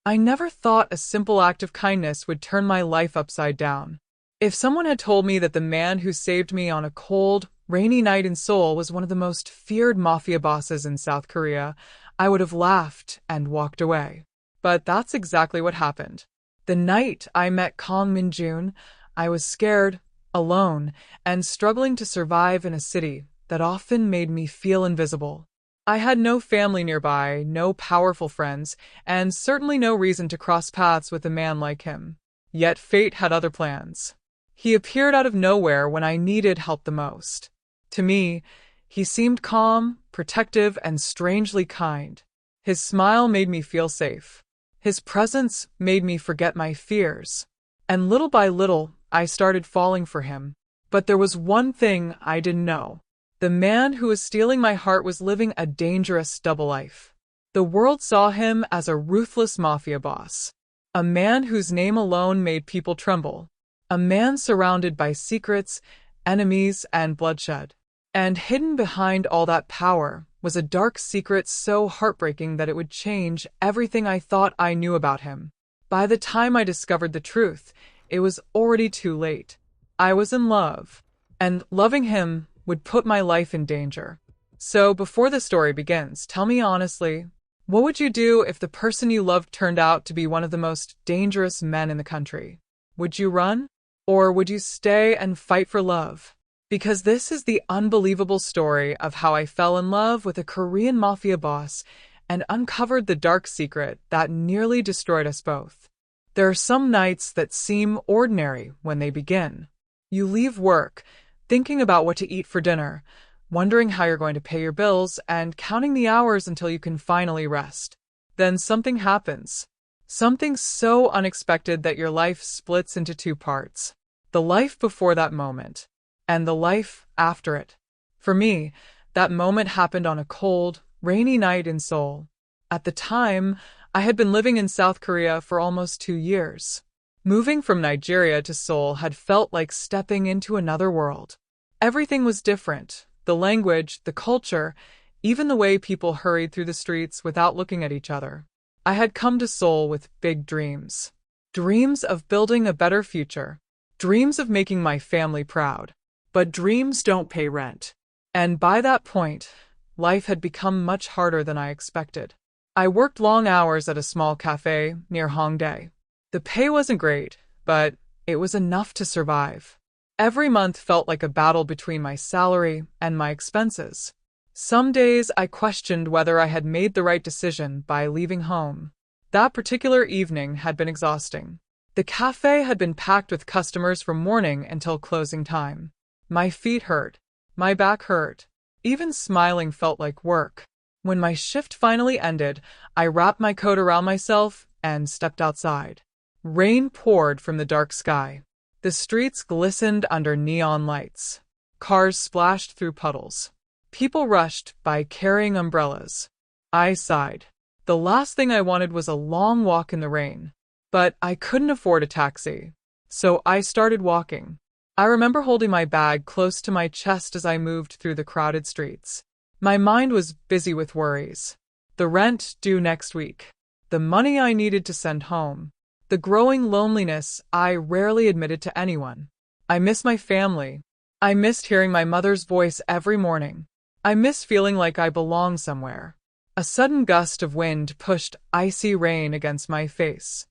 I never thought a simple act of kindness would turn my life upside down. If someone had told me that the man who saved me on a cold, rainy night in Seoul was one of the most feared mafia bosses in South Korea, I would have laughed and walked away. But that's exactly what happened. The night I met Kang Min-jun, I was scared, alone, and struggling to survive in a city that often made me feel invisible. I had no family nearby, no powerful friends, and certainly no reason to cross paths with a man like him. Yet fate had other plans. He appeared out of nowhere when I needed help the most. To me, he seemed calm, protective, and strangely kind. His smile made me feel safe. His presence made me forget my fears. And little by little, I started falling for him. But there was one thing I didn't know. The man who was stealing my heart was living a dangerous double life. The world saw him as a ruthless mafia boss. A man whose name alone made people tremble. A man surrounded by secrets, enemies, and bloodshed. And hidden behind all that power was a dark secret so heartbreaking that it would change everything I thought I knew about him. By the time I discovered the truth, it was already too late. I was in love, and loving him would put my life in danger. So before the story begins, tell me honestly, what would you do if the person you loved turned out to be one of the most dangerous men in the country? Would you run? Or would you stay and fight for love? Because this is the unbelievable story of how I fell in love with a Korean mafia boss and uncovered the dark secret that nearly destroyed us both. There are some nights that seem ordinary when they begin. You leave work, thinking about what to eat for dinner, wondering how you're going to pay your bills, and counting the hours until you can finally rest. Then something happens. Something so unexpected that your life splits into two parts. The life before that moment, and the life after it. For me, that moment happened on a cold, rainy night in Seoul. At the time, I had been living in South Korea for almost 2 years. Moving from Nigeria to Seoul had felt like stepping into another world. Everything was different. The language, the culture, even the way people hurried through the streets without looking at each other. I had come to Seoul with big dreams. Dreams of building a better future. Dreams of making my family proud. But dreams don't pay rent. And by that point, life had become much harder than I expected. I worked long hours at a small cafe near Hongdae. The pay wasn't great, but it was enough to survive. Every month felt like a battle between my salary and my expenses. Some days I questioned whether I had made the right decision by leaving home. That particular evening had been exhausting. The cafe had been packed with customers from morning until closing time. My feet hurt. My back hurt. Even smiling felt like work. When my shift finally ended, I wrapped my coat around myself and stepped outside. Rain poured from the dark sky. The streets glistened under neon lights. Cars splashed through puddles. People rushed by carrying umbrellas. I sighed. The last thing I wanted was a long walk in the rain. But I couldn't afford a taxi. So I started walking. I remember holding my bag close to my chest as I moved through the crowded streets. My mind was busy with worries. The rent due next week. The money I needed to send home. The growing loneliness I rarely admitted to anyone. I miss my family. I missed hearing my mother's voice every morning. I miss feeling like I belong somewhere. A sudden gust of wind pushed icy rain against my face.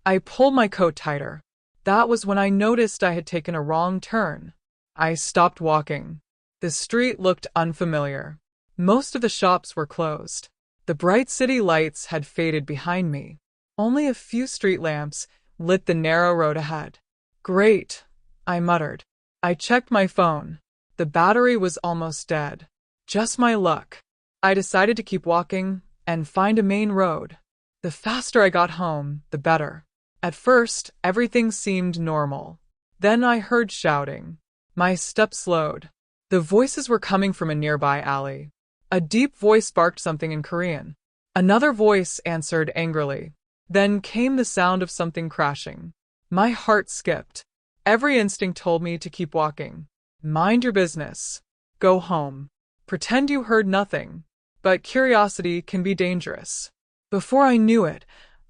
I pulled my coat tighter. That was when I noticed I had taken a wrong turn. I stopped walking. The street looked unfamiliar. Most of the shops were closed. The bright city lights had faded behind me. Only a few street lamps lit the narrow road ahead. Great, I muttered. I checked my phone. The battery was almost dead. Just my luck. I decided to keep walking and find a main road. The faster I got home, the better. At first, everything seemed normal. Then I heard shouting. My steps slowed. The voices were coming from a nearby alley. A deep voice barked something in Korean. Another voice answered angrily. Then came the sound of something crashing. My heart skipped. Every instinct told me to keep walking. Mind your business. Go home. Pretend you heard nothing. But curiosity can be dangerous. Before I knew it,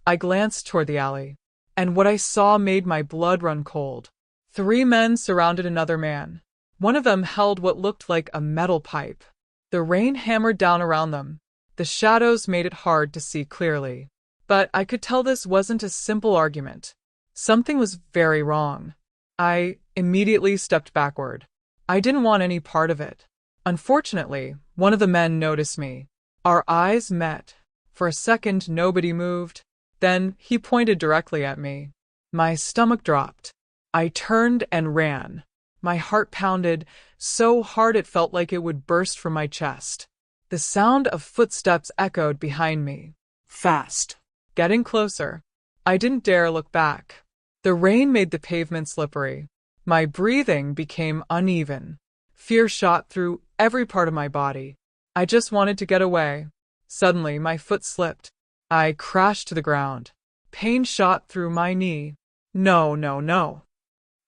I glanced toward the alley, and what I saw made my blood run cold. 3 men surrounded another man. One of them held what looked like a metal pipe. The rain hammered down around them. The shadows made it hard to see clearly. But I could tell this wasn't a simple argument. Something was very wrong. I immediately stepped backward. I didn't want any part of it. Unfortunately, one of the men noticed me. Our eyes met. For a second, nobody moved. Then he pointed directly at me. My stomach dropped. I turned and ran. My heart pounded so hard it felt like it would burst from my chest. The sound of footsteps echoed behind me. Fast. Getting closer. I didn't dare look back. The rain made the pavement slippery. My breathing became uneven. Fear shot through every part of my body. I just wanted to get away. Suddenly, my foot slipped. I crashed to the ground. Pain shot through my knee. No, no, no.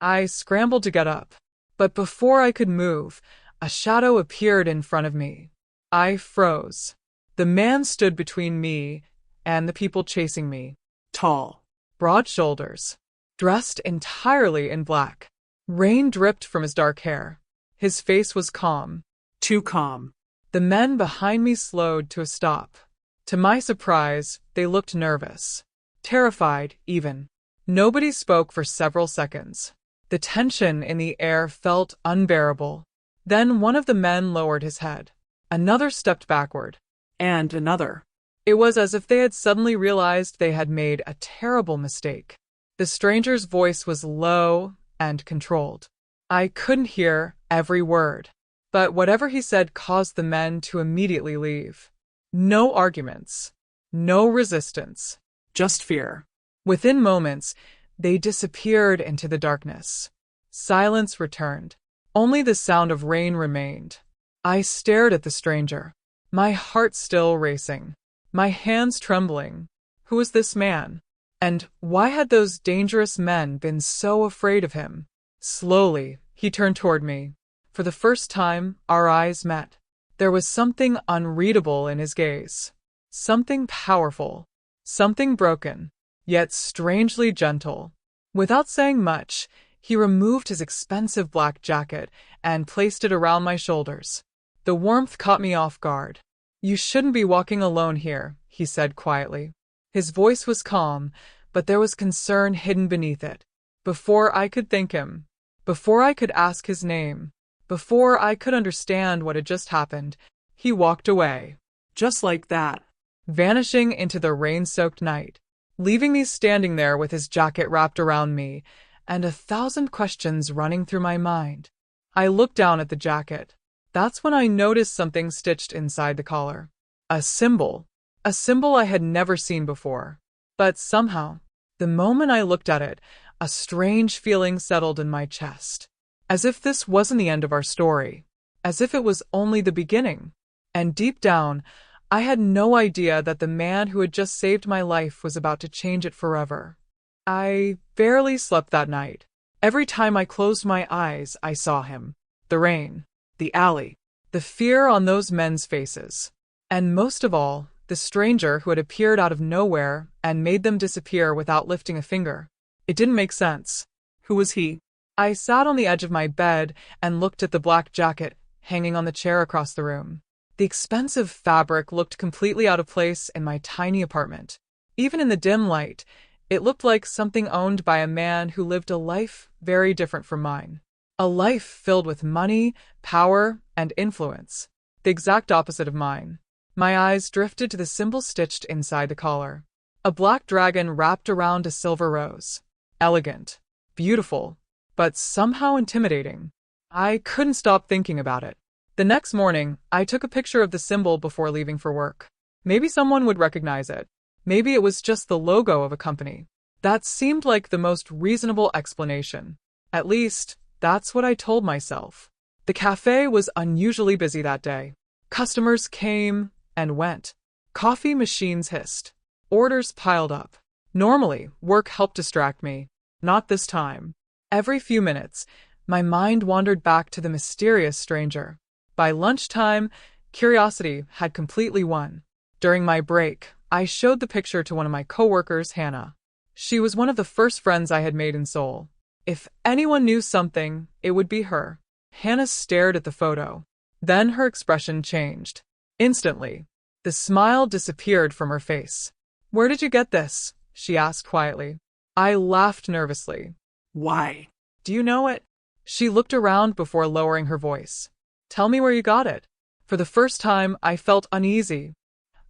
I scrambled to get up. But before I could move, a shadow appeared in front of me. I froze. The man stood between me and the people chasing me. Tall, broad shoulders, dressed entirely in black. Rain dripped from his dark hair. His face was calm. Too calm. The men behind me slowed to a stop. To my surprise, they looked nervous. Terrified, even. Nobody spoke for several seconds. The tension in the air felt unbearable. Then one of the men lowered his head. Another stepped backward. And another. It was as if they had suddenly realized they had made a terrible mistake. The stranger's voice was low and controlled. I couldn't hear every word, but whatever he said caused the men to immediately leave. No arguments. No resistance. Just fear. Within moments, they disappeared into the darkness. Silence returned. Only the sound of rain remained. I stared at the stranger, my heart still racing, my hands trembling. Who was this man? And why had those dangerous men been so afraid of him? Slowly, he turned toward me. For the first time, our eyes met. There was something unreadable in his gaze. Something powerful. Something broken, yet strangely gentle. Without saying much, he removed his expensive black jacket and placed it around my shoulders. The warmth caught me off guard. "You shouldn't be walking alone here," he said quietly. His voice was calm, but there was concern hidden beneath it. Before I could thank him, before I could ask his name, before I could understand what had just happened, he walked away. Just like that, vanishing into the rain-soaked night, leaving me standing there with his jacket wrapped around me and 1,000 questions running through my mind. I looked down at the jacket. That's when I noticed something stitched inside the collar. A symbol I had never seen before. But somehow, the moment I looked at it, a strange feeling settled in my chest. As if this wasn't the end of our story. As if it was only the beginning. And deep down, I had no idea that the man who had just saved my life was about to change it forever. I barely slept that night. Every time I closed my eyes, I saw him. The rain, the alley, the fear on those men's faces. And most of all, the stranger who had appeared out of nowhere and made them disappear without lifting a finger. It didn't make sense. Who was he? I sat on the edge of my bed and looked at the black jacket hanging on the chair across the room. The expensive fabric looked completely out of place in my tiny apartment. Even in the dim light, it looked like something owned by a man who lived a life very different from mine. A life filled with money, power, and influence. The exact opposite of mine. My eyes drifted to the symbol stitched inside the collar. A black dragon wrapped around a silver rose. Elegant, beautiful, but somehow intimidating. I couldn't stop thinking about it. The next morning, I took a picture of the symbol before leaving for work. Maybe someone would recognize it. Maybe it was just the logo of a company. That seemed like the most reasonable explanation. At least, that's what I told myself. The cafe was unusually busy that day. Customers came and went. Coffee machines hissed. Orders piled up. Normally, work helped distract me. Not this time. Every few minutes, my mind wandered back to the mysterious stranger. By lunchtime, curiosity had completely won. During my break, I showed the picture to one of my coworkers, Hannah. She was one of the first friends I had made in Seoul. If anyone knew something, it would be her. Hannah stared at the photo. Then her expression changed. Instantly, the smile disappeared from her face. "Where did you get this?" she asked quietly. I laughed nervously. Why? "Do you know it?" She looked around before lowering her voice. "Tell me where you got it." For the first time, I felt uneasy.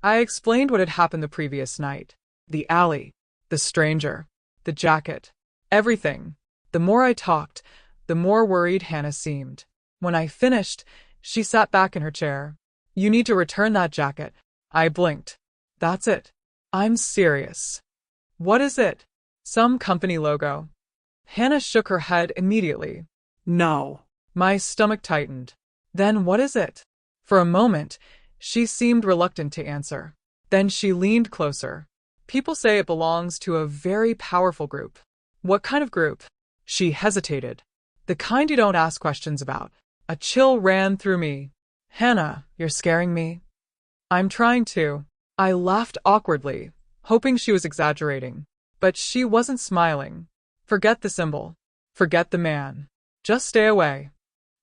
I explained what had happened the previous night. The alley, the stranger, the jacket, everything. The more I talked, the more worried Hannah seemed. When I finished, she sat back in her chair. "You need to return that jacket." I blinked. "That's it. I'm serious." "What is it?" "Some company logo." Hannah shook her head immediately. No. My stomach tightened. "Then what is it?" For a moment, she seemed reluctant to answer. Then she leaned closer. "People say it belongs to a very powerful group." "What kind of group?" She hesitated. "The kind you don't ask questions about." A chill ran through me. "Hannah, you're scaring me." "I'm trying to." I laughed awkwardly, hoping she was exaggerating. But she wasn't smiling. "Forget the symbol. Forget the man. Just stay away."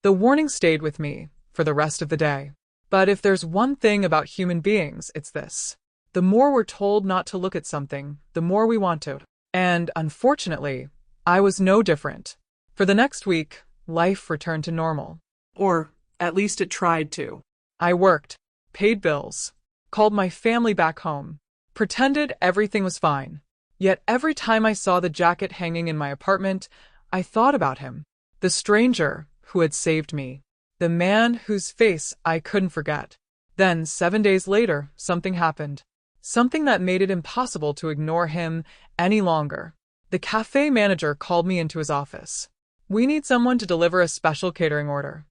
The warning stayed with me for the rest of the day. But if there's one thing about human beings, it's this. The more we're told not to look at something, the more we want to. And, unfortunately, I was no different. For the next week, life returned to normal. Or at least it tried to. I worked, paid bills, called my family back home, pretended everything was fine. Yet every time I saw the jacket hanging in my apartment, I thought about him. The stranger who had saved me. The man whose face I couldn't forget. Then, 7 days later, something happened. Something that made it impossible to ignore him any longer. The cafe manager called me into his office. "We need someone to deliver a special catering order."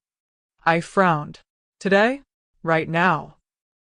I frowned. "Today? Right now?"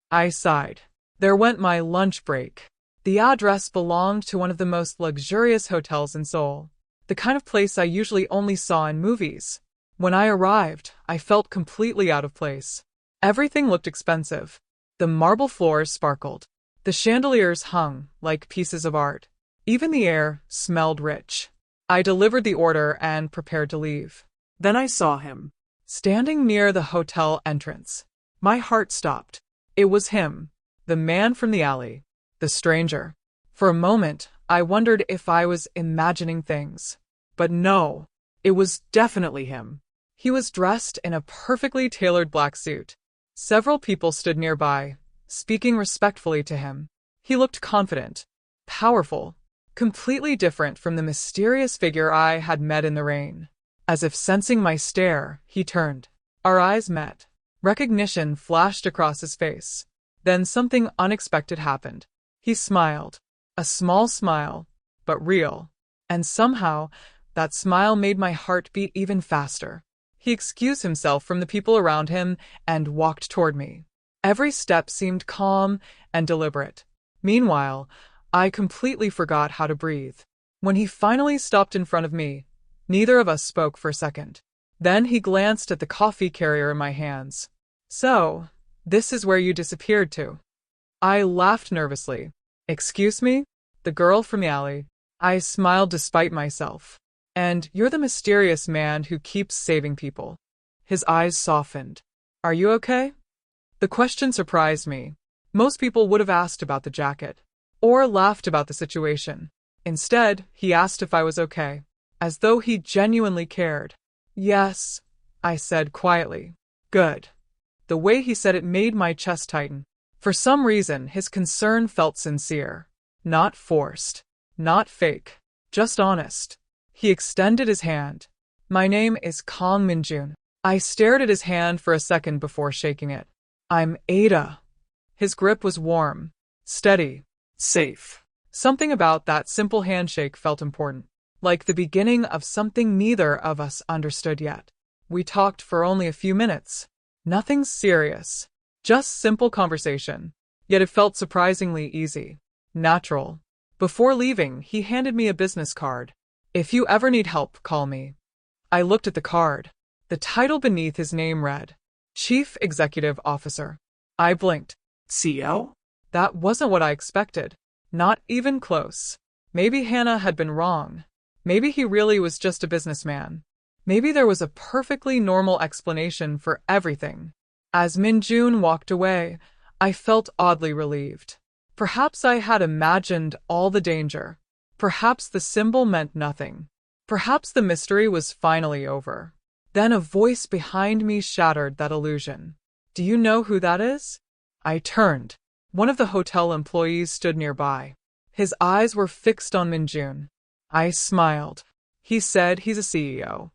I sighed. There went my lunch break. The address belonged to one of the most luxurious hotels in Seoul. The kind of place I usually only saw in movies. When I arrived, I felt completely out of place. Everything looked expensive. The marble floors sparkled. The chandeliers hung like pieces of art. Even the air smelled rich. I delivered the order and prepared to leave. Then I saw him. Standing near the hotel entrance. My heart stopped. It was him, the man from the alley, the stranger. For a moment, I wondered if I was imagining things. But no, it was definitely him. He was dressed in a perfectly tailored black suit. Several people stood nearby, speaking respectfully to him. He looked confident, powerful, completely different from the mysterious figure I had met in the rain. As if sensing my stare, he turned. Our eyes met. Recognition flashed across his face. Then something unexpected happened. He smiled. A small smile, but real. And somehow, that smile made my heart beat even faster. He excused himself from the people around him and walked toward me. Every step seemed calm and deliberate. Meanwhile, I completely forgot how to breathe. When he finally stopped in front of me, neither of us spoke for a second. Then he glanced at the coffee carrier in my hands. "So, this is where you disappeared to." I laughed nervously. "Excuse me?" "The girl from the alley." I smiled despite myself. "And you're the mysterious man who keeps saving people." His eyes softened. "Are you okay?" The question surprised me. Most people would have asked about the jacket, or laughed about the situation. Instead, he asked if I was okay, as though he genuinely cared. "Yes," I said quietly. "Good." The way he said it made my chest tighten. For some reason, his concern felt sincere. Not forced. Not fake. Just honest. He extended his hand. "My name is Kang Min-jun." I stared at his hand for a second before shaking it. "I'm Ada." His grip was warm, steady, safe. Something about that simple handshake felt important, like the beginning of something neither of us understood yet. We talked for only a few minutes. Nothing serious. Just simple conversation. Yet it felt surprisingly easy. Natural. Before leaving, he handed me a business card. "If you ever need help, call me." I looked at the card. The title beneath his name read, Chief Executive Officer. I blinked. CO? That wasn't what I expected. Not even close. Maybe Hannah had been wrong. Maybe he really was just a businessman. Maybe there was a perfectly normal explanation for everything. As Min-jun walked away, I felt oddly relieved. Perhaps I had imagined all the danger. Perhaps the symbol meant nothing. Perhaps the mystery was finally over. Then a voice behind me shattered that illusion. Do you know who that is? I turned. One of the hotel employees stood nearby. His eyes were fixed on Min-jun. I smiled. He said he's a CEO.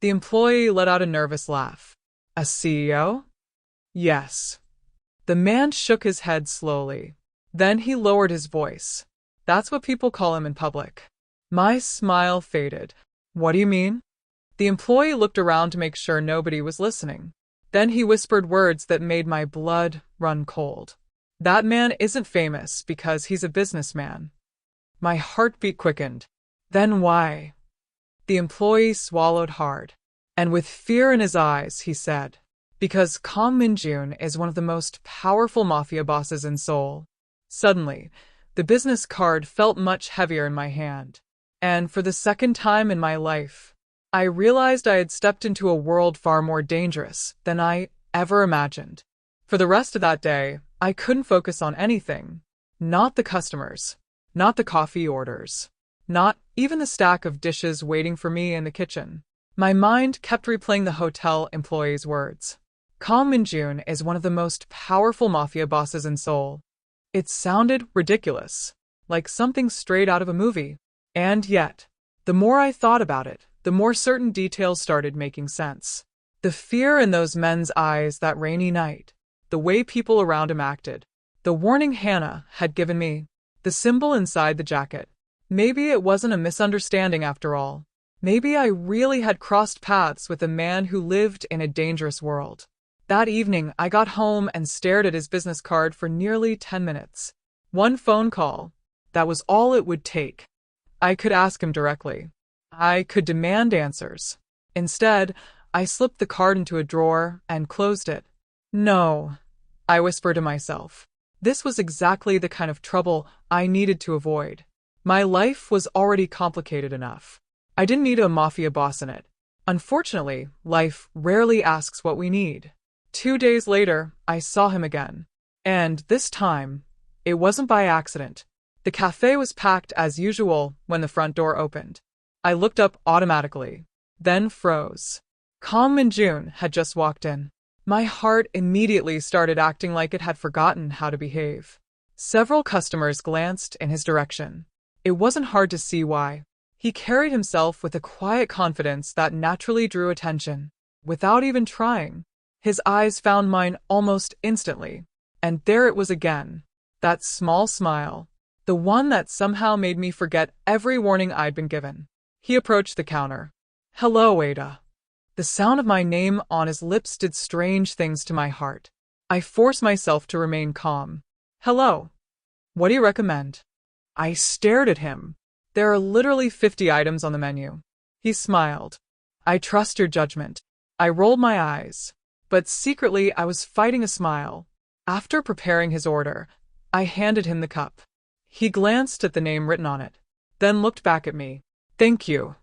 The employee let out a nervous laugh. A CEO? Yes. The man shook his head slowly. Then he lowered his voice. That's what people call him in public. My smile faded. What do you mean? The employee looked around to make sure nobody was listening. Then he whispered words that made my blood run cold. That man isn't famous because he's a businessman. My heartbeat quickened. Then why? The employee swallowed hard. And with fear in his eyes, he said, because Kang Min-jun is one of the most powerful mafia bosses in Seoul. Suddenly, the business card felt much heavier in my hand. And for the second time in my life, I realized I had stepped into a world far more dangerous than I ever imagined. For the rest of that day, I couldn't focus on anything. Not the customers. Not the coffee orders. Not even the stack of dishes waiting for me in the kitchen. My mind kept replaying the hotel employee's words. Kang Min-jun is one of the most powerful mafia bosses in Seoul. It sounded ridiculous, like something straight out of a movie. And yet, the more I thought about it, the more certain details started making sense. The fear in those men's eyes that rainy night, the way people around him acted, the warning Hannah had given me, the symbol inside the jacket. Maybe it wasn't a misunderstanding after all. Maybe I really had crossed paths with a man who lived in a dangerous world. That evening, I got home and stared at his business card for nearly 10 minutes. One phone call. That was all it would take. I could ask him directly. I could demand answers. Instead, I slipped the card into a drawer and closed it. No, I whispered to myself. This was exactly the kind of trouble I needed to avoid. My life was already complicated enough. I didn't need a mafia boss in it. Unfortunately, life rarely asks what we need. 2 days later, I saw him again. And this time, it wasn't by accident. The cafe was packed as usual when the front door opened. I looked up automatically, then froze. Kang Min-jun had just walked in. My heart immediately started acting like it had forgotten how to behave. Several customers glanced in his direction. It wasn't hard to see why. He carried himself with a quiet confidence that naturally drew attention. Without even trying, his eyes found mine almost instantly. And there it was again. That small smile. The one that somehow made me forget every warning I'd been given. He approached the counter. Hello, Ada. The sound of my name on his lips did strange things to my heart. I forced myself to remain calm. Hello. What do you recommend? I stared at him. There are literally 50 items on the menu. He smiled. I trust your judgment. I rolled my eyes. But secretly I was fighting a smile. After preparing his order, I handed him the cup. He glanced at the name written on it, then looked back at me. Thank you.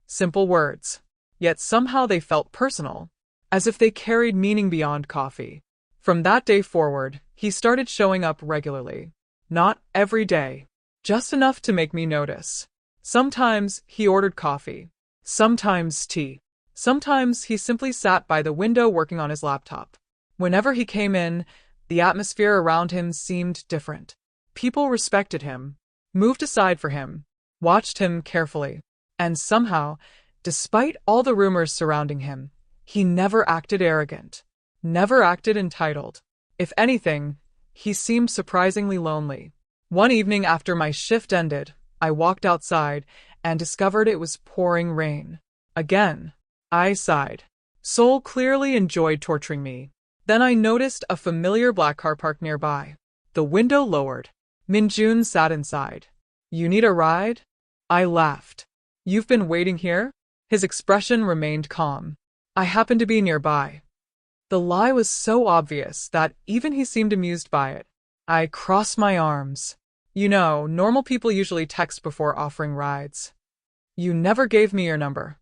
Simple words. Yet somehow they felt personal, as if they carried meaning beyond coffee. From that day forward, he started showing up regularly. Not every day. Just enough to make me notice. Sometimes he ordered coffee. Sometimes tea. Sometimes he simply sat by the window working on his laptop. Whenever he came in, the atmosphere around him seemed different. People respected him, moved aside for him, watched him carefully. And somehow, despite all the rumors surrounding him, he never acted arrogant, never acted entitled. If anything, he seemed surprisingly lonely. One evening after my shift ended, I walked outside and discovered it was pouring rain. Again, I sighed. Seoul clearly enjoyed torturing me. Then I noticed a familiar black car parked nearby. The window lowered. Min-jun sat inside. You need a ride? I laughed. You've been waiting here? His expression remained calm. I happened to be nearby. The lie was so obvious that even he seemed amused by it. I crossed my arms. You know, normal people usually text before offering rides. You never gave me your number.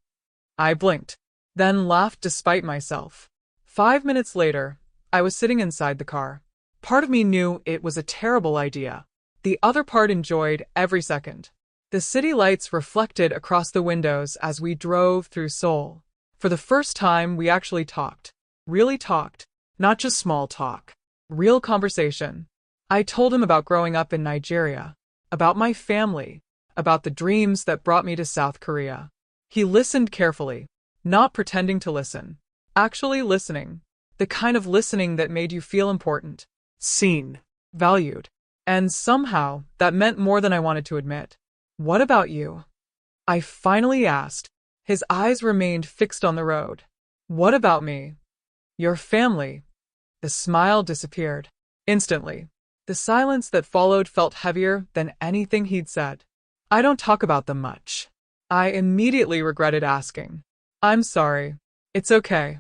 I blinked, then laughed despite myself. 5 minutes later, I was sitting inside the car. Part of me knew it was a terrible idea. The other part enjoyed every second. The city lights reflected across the windows as we drove through Seoul. For the first time, we actually talked. Really talked. Not just small talk. Real conversation. I told him about growing up in Nigeria, about my family, about the dreams that brought me to South Korea. He listened carefully, not pretending to listen. Actually listening. The kind of listening that made you feel important, seen, valued. And somehow, that meant more than I wanted to admit. What about you? I finally asked. His eyes remained fixed on the road. What about me? Your family. The smile disappeared. Instantly. The silence that followed felt heavier than anything he'd said. I don't talk about them much. I immediately regretted asking. I'm sorry. It's okay.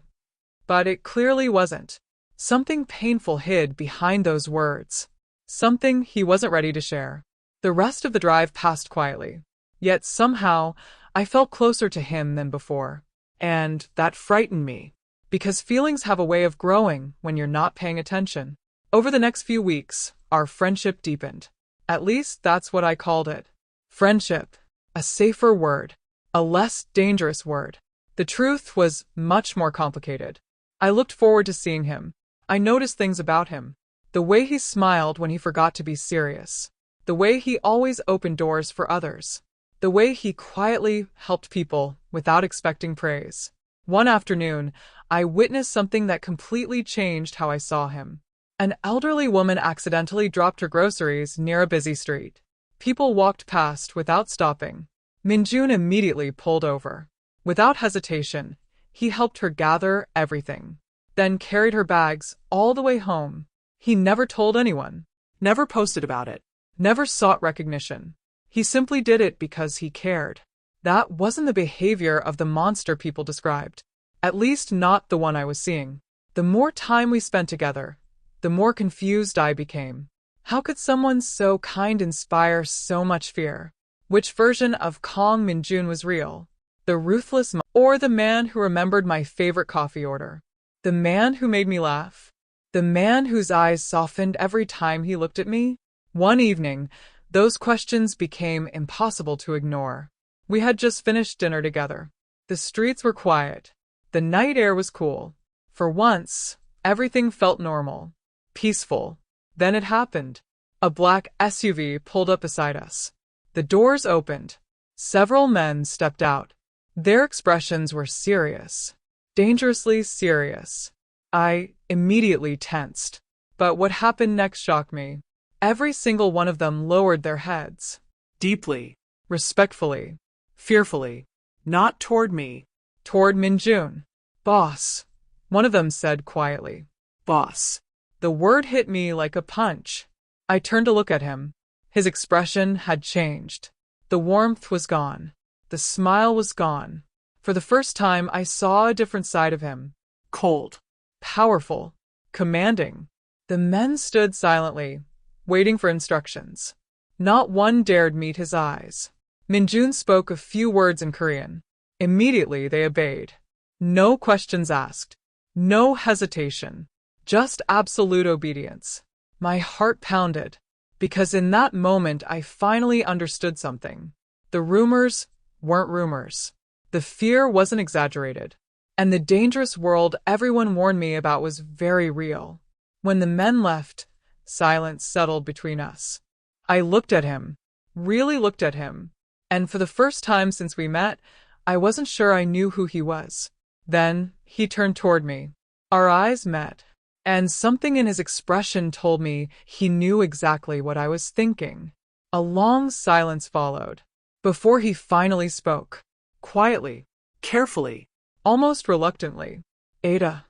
But it clearly wasn't. Something painful hid behind those words. Something he wasn't ready to share. The rest of the drive passed quietly. Yet somehow, I felt closer to him than before. And that frightened me. Because feelings have a way of growing when you're not paying attention. Over the next few weeks, our friendship deepened. At least that's what I called it. Friendship. A safer word. A less dangerous word. The truth was much more complicated. I looked forward to seeing him. I noticed things about him. The way he smiled when he forgot to be serious. The way he always opened doors for others. The way he quietly helped people without expecting praise. One afternoon, I witnessed something that completely changed how I saw him. An elderly woman accidentally dropped her groceries near a busy street. People walked past without stopping. Min-jun immediately pulled over. Without hesitation, he helped her gather everything, then carried her bags all the way home. He never told anyone, never posted about it, never sought recognition. He simply did it because he cared. That wasn't the behavior of the monster people described. At least not the one I was seeing. The more time we spent together, the more confused I became. How could someone so kind inspire so much fear? Which version of Kang Min-jun was real? The ruthless or the man who remembered my favorite coffee order? The man who made me laugh? The man whose eyes softened every time he looked at me? One evening, those questions became impossible to ignore. We had just finished dinner together. The streets were quiet. The night air was cool. For once, everything felt normal. Peaceful. Then it happened. A black SUV pulled up beside us. The doors opened. Several men stepped out. Their expressions were serious. Dangerously serious. I immediately tensed. But what happened next shocked me. Every single one of them lowered their heads. Deeply. Respectfully. Fearfully. Not toward me. Toward Min-jun. Boss. One of them said quietly. Boss. The word hit me like a punch. I turned to look at him. His expression had changed. The warmth was gone. The smile was gone. For the first time, I saw a different side of him. Cold. Powerful. Commanding. The men stood silently, waiting for instructions. Not one dared meet his eyes. Min-jun spoke a few words in Korean. Immediately they obeyed. No questions asked. No hesitation. Just absolute obedience. My heart pounded, because in that moment I finally understood something. The rumors weren't rumors. The fear wasn't exaggerated. And the dangerous world everyone warned me about was very real. When the men left, silence settled between us. I looked at him, really looked at him, and for the first time since we met, I wasn't sure I knew who he was. Then he turned toward me. Our eyes met. And something in his expression told me he knew exactly what I was thinking. A long silence followed, before he finally spoke. Quietly, carefully, almost reluctantly. Ada.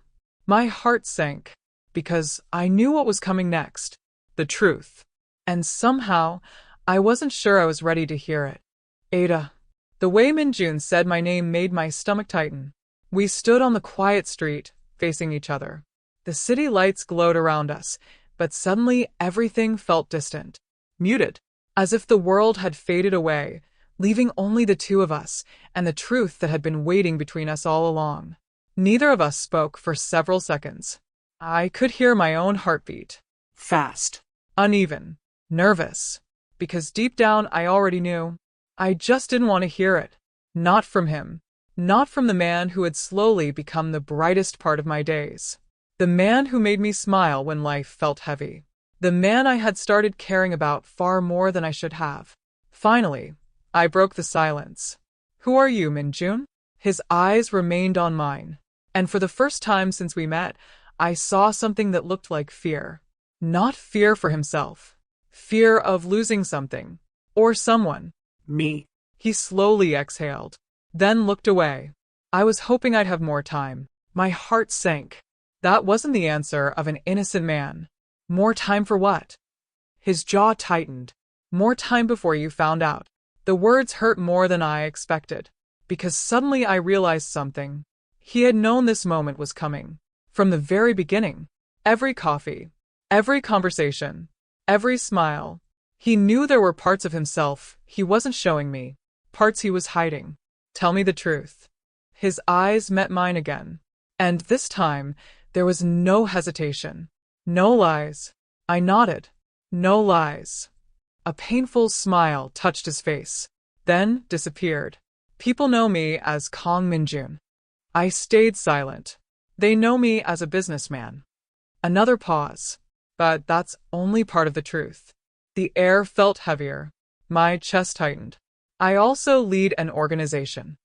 My heart sank, because I knew what was coming next. The truth. And somehow, I wasn't sure I was ready to hear it. Ada. The way Min-jun said my name made my stomach tighten. We stood on the quiet street, facing each other. The city lights glowed around us, but suddenly everything felt distant, muted, as if the world had faded away, leaving only the two of us and the truth that had been waiting between us all along. Neither of us spoke for several seconds. I could hear my own heartbeat. Fast. Uneven. Nervous. Because deep down I already knew. I just didn't want to hear it. Not from him. Not from the man who had slowly become the brightest part of my days. The man who made me smile when life felt heavy. The man I had started caring about far more than I should have. Finally, I broke the silence. "Who are you, Min-jun?" His eyes remained on mine. And for the first time since we met, I saw something that looked like fear. Not fear for himself. Fear of losing something. Or someone. Me. He slowly exhaled. Then looked away. I was hoping I'd have more time. My heart sank. That wasn't the answer of an innocent man. More time for what? His jaw tightened. More time before you found out. The words hurt more than I expected. Because suddenly I realized something. He had known this moment was coming. From the very beginning. Every coffee. Every conversation. Every smile. He knew there were parts of himself he wasn't showing me. Parts he was hiding. "Tell me the truth." His eyes met mine again. And this time, there was no hesitation. No lies. I nodded. No lies. A painful smile touched his face. Then disappeared. People know me as Kang Min-jun. I stayed silent. They know me as a businessman. Another pause. But that's only part of the truth. The air felt heavier. My chest tightened. I also lead an organization.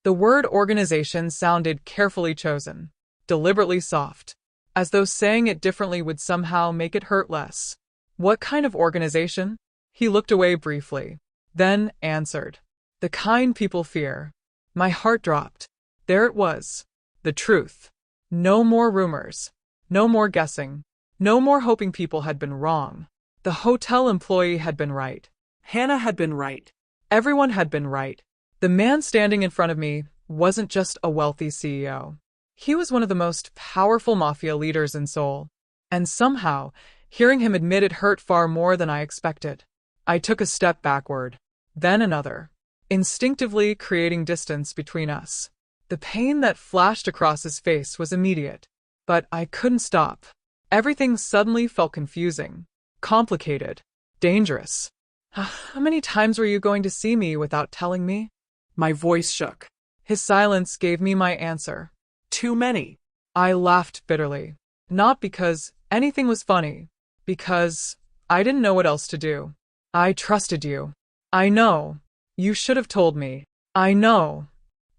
The word organization sounded carefully chosen, deliberately soft, as though saying it differently would somehow make it hurt less. "What kind of organization?" He looked away briefly, then answered. "The kind people fear." My heart dropped. There it was. The truth. No more rumors. No more guessing. No more hoping people had been wrong. The hotel employee had been right. Hannah had been right. Everyone had been right. The man standing in front of me wasn't just a wealthy CEO. He was one of the most powerful mafia leaders in Seoul. And somehow, hearing him admit it hurt far more than I expected. I took a step backward, then another, instinctively creating distance between us. The pain that flashed across his face was immediate, but I couldn't stop. Everything suddenly felt confusing, complicated, dangerous. "How many times were you going to see me without telling me?" My voice shook. His silence gave me my answer. Too many. I laughed bitterly. Not because anything was funny. Because I didn't know what else to do. "I trusted you. I know. You should have told me. I know.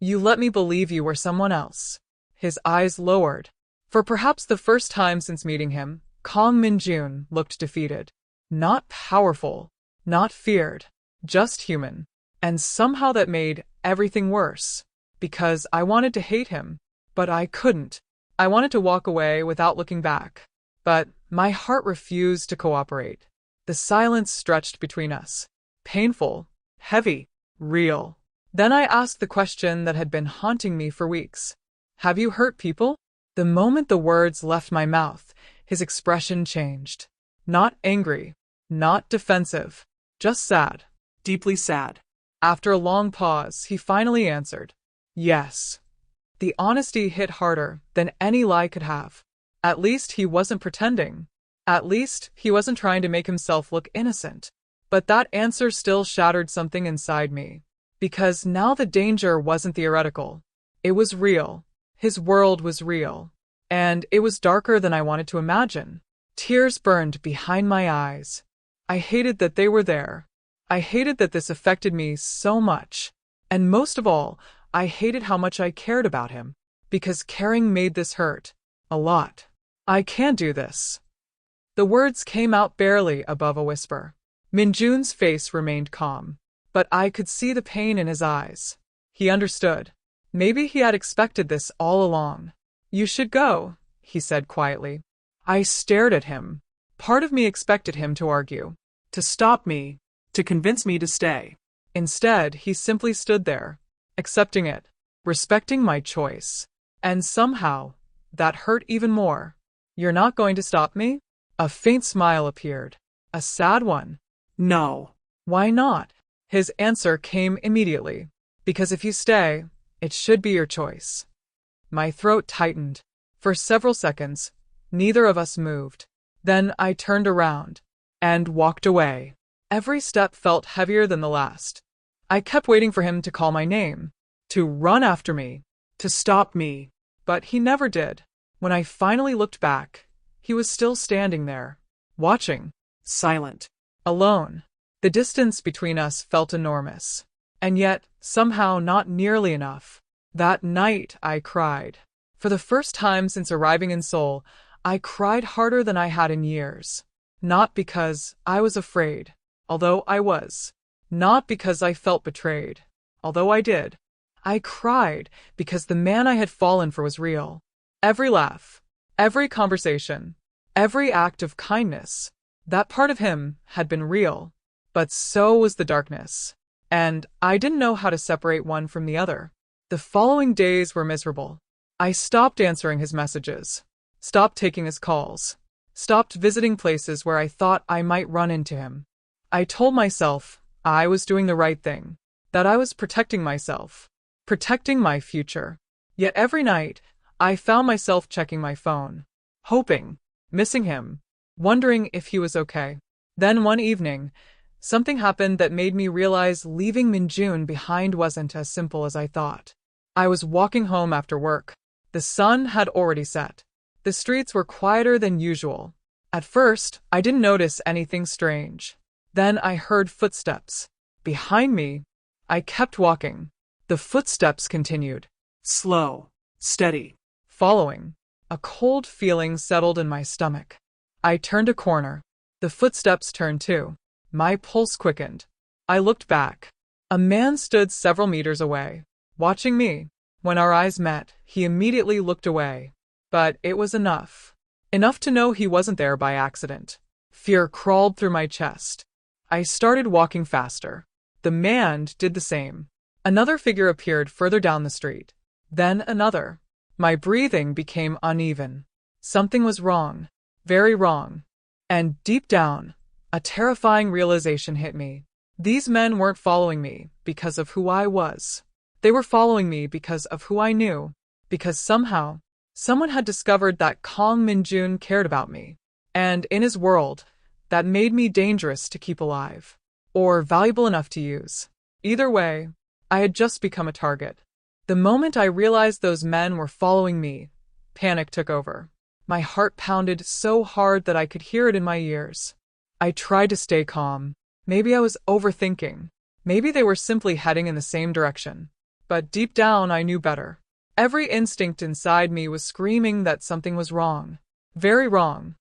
You let me believe you were someone else." His eyes lowered. For perhaps the first time since meeting him, Kang Min-jun looked defeated. Not powerful. Not feared. Just human. And somehow that made everything worse. Because I wanted to hate him. But I couldn't. I wanted to walk away without looking back. But my heart refused to cooperate. The silence stretched between us. Painful. Heavy. Real. Then I asked the question that had been haunting me for weeks. "Have you hurt people?" The moment the words left my mouth, his expression changed. Not angry. Not defensive. Just sad. Deeply sad. After a long pause, he finally answered. "Yes." The honesty hit harder than any lie could have. At least he wasn't pretending. At least he wasn't trying to make himself look innocent. But that answer still shattered something inside me. Because now the danger wasn't theoretical. It was real. His world was real. And it was darker than I wanted to imagine. Tears burned behind my eyes. I hated that they were there. I hated that this affected me so much. And most of all, I hated how much I cared about him. Because caring made this hurt. A lot. "I can't do this." The words came out barely above a whisper. Min-jun's face remained calm. But I could see the pain in his eyes. He understood. Maybe he had expected this all along. "You should go," he said quietly. I stared at him. Part of me expected him to argue. To stop me. To convince me to stay. Instead, he simply stood there, accepting it, respecting my choice. And somehow, that hurt even more. "You're not going to stop me?" A faint smile appeared. A sad one. No. Why not? His answer came immediately. Because if you stay, it should be your choice. My throat tightened. For several seconds, neither of us moved. Then I turned around and walked away. Every step felt heavier than the last. I kept waiting for him to call my name, to run after me, to stop me, but he never did. When I finally looked back, he was still standing there, watching, Silent. alone. The distance between us felt enormous, and yet somehow not nearly enough. That night I cried. For the first time since arriving in Seoul, I cried harder than I had in years. Not because I was afraid, although I was. Not because I felt betrayed, although I did. I cried because the man I had fallen for was real. Every laugh, every conversation, every act of kindness, that part of him had been real. But so was the darkness, and I didn't know how to separate one from the other. The following days were miserable. I stopped answering his messages, stopped taking his calls, stopped visiting places where I thought I might run into him. I told myself I was doing the right thing, that I was protecting myself, protecting my future. Yet every night, I found myself checking my phone, hoping, missing him, wondering if he was okay. Then one evening, something happened that made me realize leaving Min-jun behind wasn't as simple as I thought. I was walking home after work. The sun had already set. The streets were quieter than usual. At first, I didn't notice anything strange. Then I heard footsteps. Behind me, I kept walking. The footsteps continued. Slow. Steady. Following. A cold feeling settled in my stomach. I turned a corner. The footsteps turned too. My pulse quickened. I looked back. A man stood several meters away, watching me. When our eyes met, he immediately looked away. But it was enough. Enough to know he wasn't there by accident. Fear crawled through my chest. I started walking faster. The man did the same. Another figure appeared further down the street. Then another. My breathing became uneven. Something was wrong. Very wrong. And deep down, a terrifying realization hit me. These men weren't following me because of who I was. They were following me because of who I knew. Because somehow, someone had discovered that Kang Min-jun cared about me. And in his world, that made me dangerous to keep alive. Or valuable enough to use. Either way, I had just become a target. The moment I realized those men were following me, panic took over. My heart pounded so hard that I could hear it in my ears. I tried to stay calm. Maybe I was overthinking. Maybe they were simply heading in the same direction. But deep down I knew better. Every instinct inside me was screaming that something was wrong. Very wrong.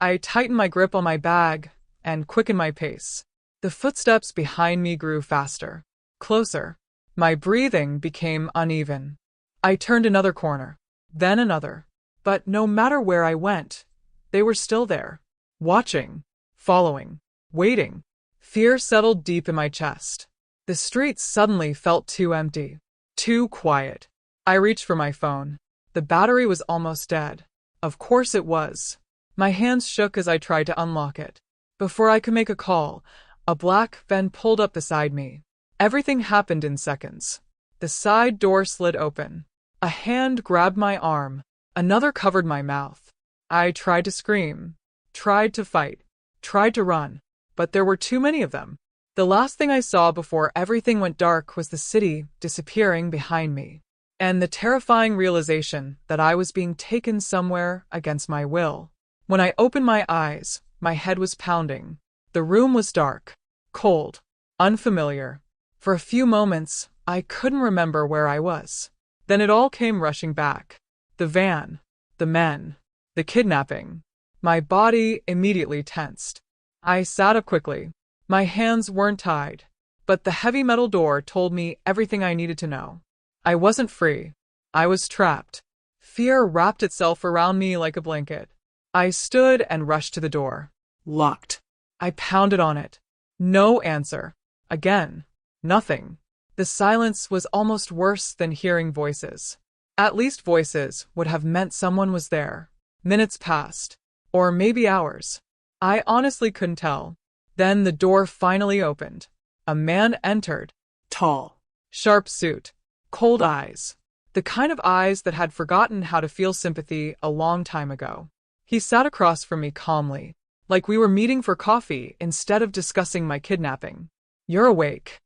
I tightened my grip on my bag and quickened my pace. The footsteps behind me grew faster. Closer. My breathing became uneven. I turned another corner. Then another. But no matter where I went, they were still there. Watching. Following. Waiting. Fear settled deep in my chest. The streets suddenly felt too empty. Too quiet. I reached for my phone. The battery was almost dead. Of course it was. My hands shook as I tried to unlock it. Before I could make a call, a black van pulled up beside me. Everything happened in seconds. The side door slid open. A hand grabbed my arm. Another covered my mouth. I tried to scream. Tried to fight. Tried to run. But there were too many of them. The last thing I saw before everything went dark was the city disappearing behind me. And the terrifying realization that I was being taken somewhere against my will. When I opened my eyes, my head was pounding. The room was dark, cold, unfamiliar. For a few moments, I couldn't remember where I was. Then it all came rushing back. The van, the men, the kidnapping. My body immediately tensed. I sat up quickly. My hands weren't tied, but the heavy metal door told me everything I needed to know. I wasn't free. I was trapped. Fear wrapped itself around me like a blanket. I stood and rushed to the door. Locked. I pounded on it. No answer. Again. Nothing. The silence was almost worse than hearing voices. At least voices would have meant someone was there. Minutes passed. Or maybe hours. I honestly couldn't tell. Then the door finally opened. A man entered. Tall. Sharp suit. Cold eyes. The kind of eyes that had forgotten how to feel sympathy a long time ago. He sat across from me calmly, like we were meeting for coffee instead of discussing my kidnapping. You're awake.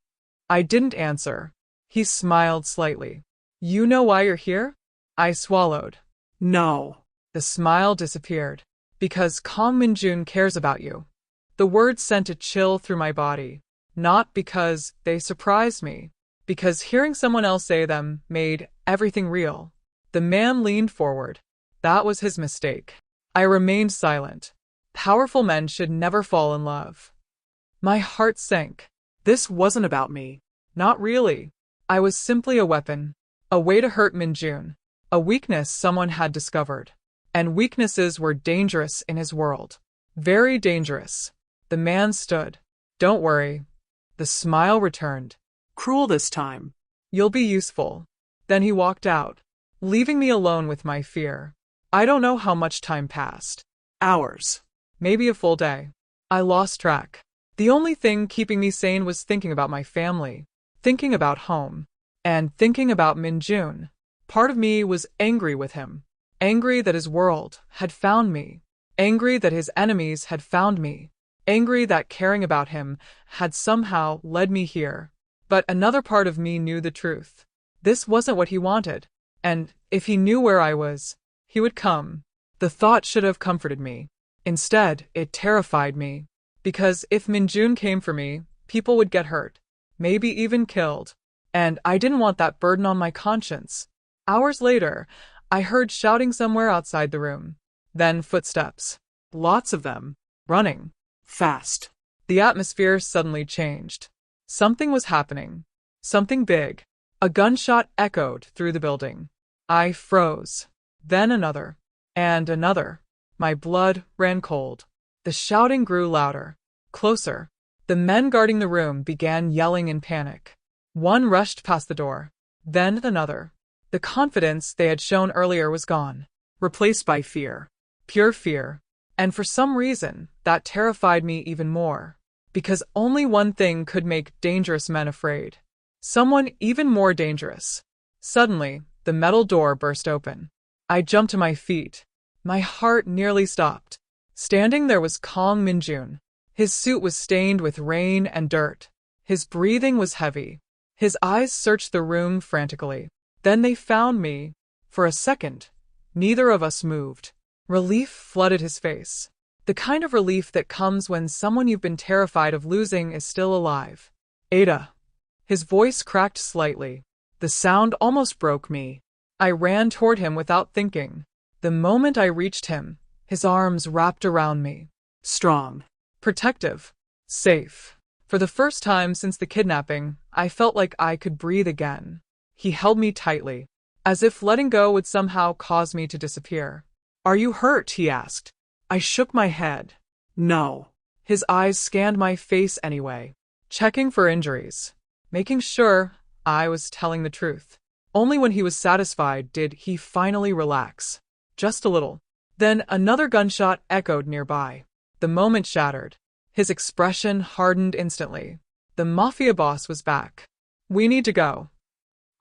I didn't answer. He smiled slightly. You know why you're here? I swallowed. No. The smile disappeared. Because Kang Min-jun cares about you. The words sent a chill through my body. Not because they surprised me. Because hearing someone else say them made everything real. The man leaned forward. That was his mistake. I remained silent. Powerful men should never fall in love. My heart sank. This wasn't about me. Not really. I was simply a weapon. A way to hurt Min-jun. A weakness someone had discovered. And weaknesses were dangerous in his world. Very dangerous. The man stood. Don't worry. The smile returned. Cruel this time. You'll be useful. Then he walked out, leaving me alone with my fear. I don't know how much time passed. Hours. Maybe a full day. I lost track. The only thing keeping me sane was thinking about my family, thinking about home, and thinking about Min-jun. Part of me was angry with him. Angry that his world had found me. Angry that his enemies had found me. Angry that caring about him had somehow led me here. But another part of me knew the truth. This wasn't what he wanted. And if he knew where I was, he would come. The thought should have comforted me. Instead, it terrified me. Because if Min-jun came for me, people would get hurt. Maybe even killed. And I didn't want that burden on my conscience. Hours later, I heard shouting somewhere outside the room. Then footsteps. Lots of them. Running. Fast. The atmosphere suddenly changed. Something was happening. Something big. A gunshot echoed through the building. I froze. Then another. And another. My blood ran cold. The shouting grew louder. Closer. The men guarding the room began yelling in panic. One rushed past the door. Then another. The confidence they had shown earlier was gone. Replaced by fear. Pure fear. And for some reason, that terrified me even more. Because only one thing could make dangerous men afraid. Someone even more dangerous. Suddenly, the metal door burst open. I jumped to my feet. My heart nearly stopped. Standing there was Kang Min-jun. His suit was stained with rain and dirt. His breathing was heavy. His eyes searched the room frantically. Then they found me. For a second, neither of us moved. Relief flooded his face. The kind of relief that comes when someone you've been terrified of losing is still alive. Ada. His voice cracked slightly. The sound almost broke me. I ran toward him without thinking. The moment I reached him, his arms wrapped around me. Strong. Protective. Safe. For the first time since the kidnapping, I felt like I could breathe again. He held me tightly, as if letting go would somehow cause me to disappear. Are you hurt? He asked. I shook my head. No. His eyes scanned my face anyway, checking for injuries, making sure I was telling the truth. Only when he was satisfied did he finally relax. Just a little. Then another gunshot echoed nearby. The moment shattered. His expression hardened instantly. The Mafia boss was back. We need to go.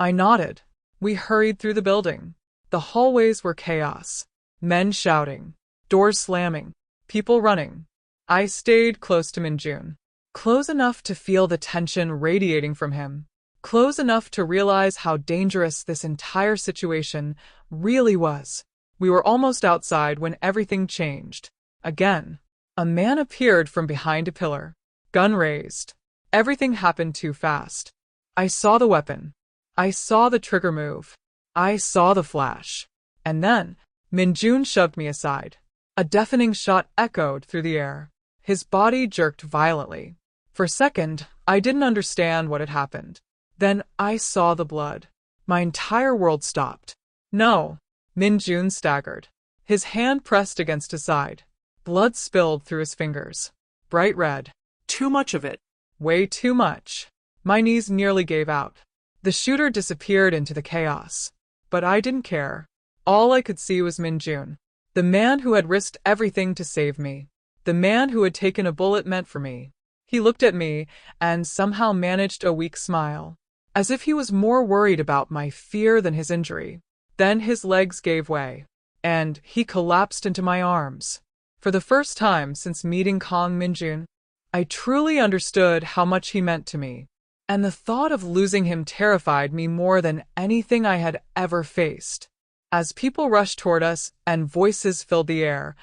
I nodded. We hurried through the building. The hallways were chaos. Men shouting. Doors slamming. People running. I stayed close to Min-jun. Close enough to feel the tension radiating from him. Close enough to realize how dangerous this entire situation really was. We were almost outside when everything changed. Again. A man appeared from behind a pillar. Gun raised. Everything happened too fast. I saw the weapon. I saw the trigger move. I saw the flash. And then, Min-jun shoved me aside. A deafening shot echoed through the air. His body jerked violently. For a second, I didn't understand what had happened. Then I saw the blood. My entire world stopped. No. Min-jun staggered. His hand pressed against his side. Blood spilled through his fingers. Bright red. Too much of it. Way too much. My knees nearly gave out. The shooter disappeared into the chaos. But I didn't care. All I could see was Min-jun. The man who had risked everything to save me. The man who had taken a bullet meant for me. He looked at me and somehow managed a weak smile, as if he was more worried about my fear than his injury. Then his legs gave way, and he collapsed into my arms. For the first time since meeting Kang Min-jun, I truly understood how much he meant to me, and the thought of losing him terrified me more than anything I had ever faced. As people rushed toward us and voices filled the air,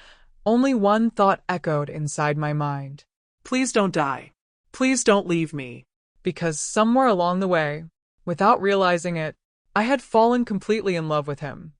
only one thought echoed inside my mind. Please don't die. Please don't leave me. Because somewhere along the way, without realizing it, I had fallen completely in love with him.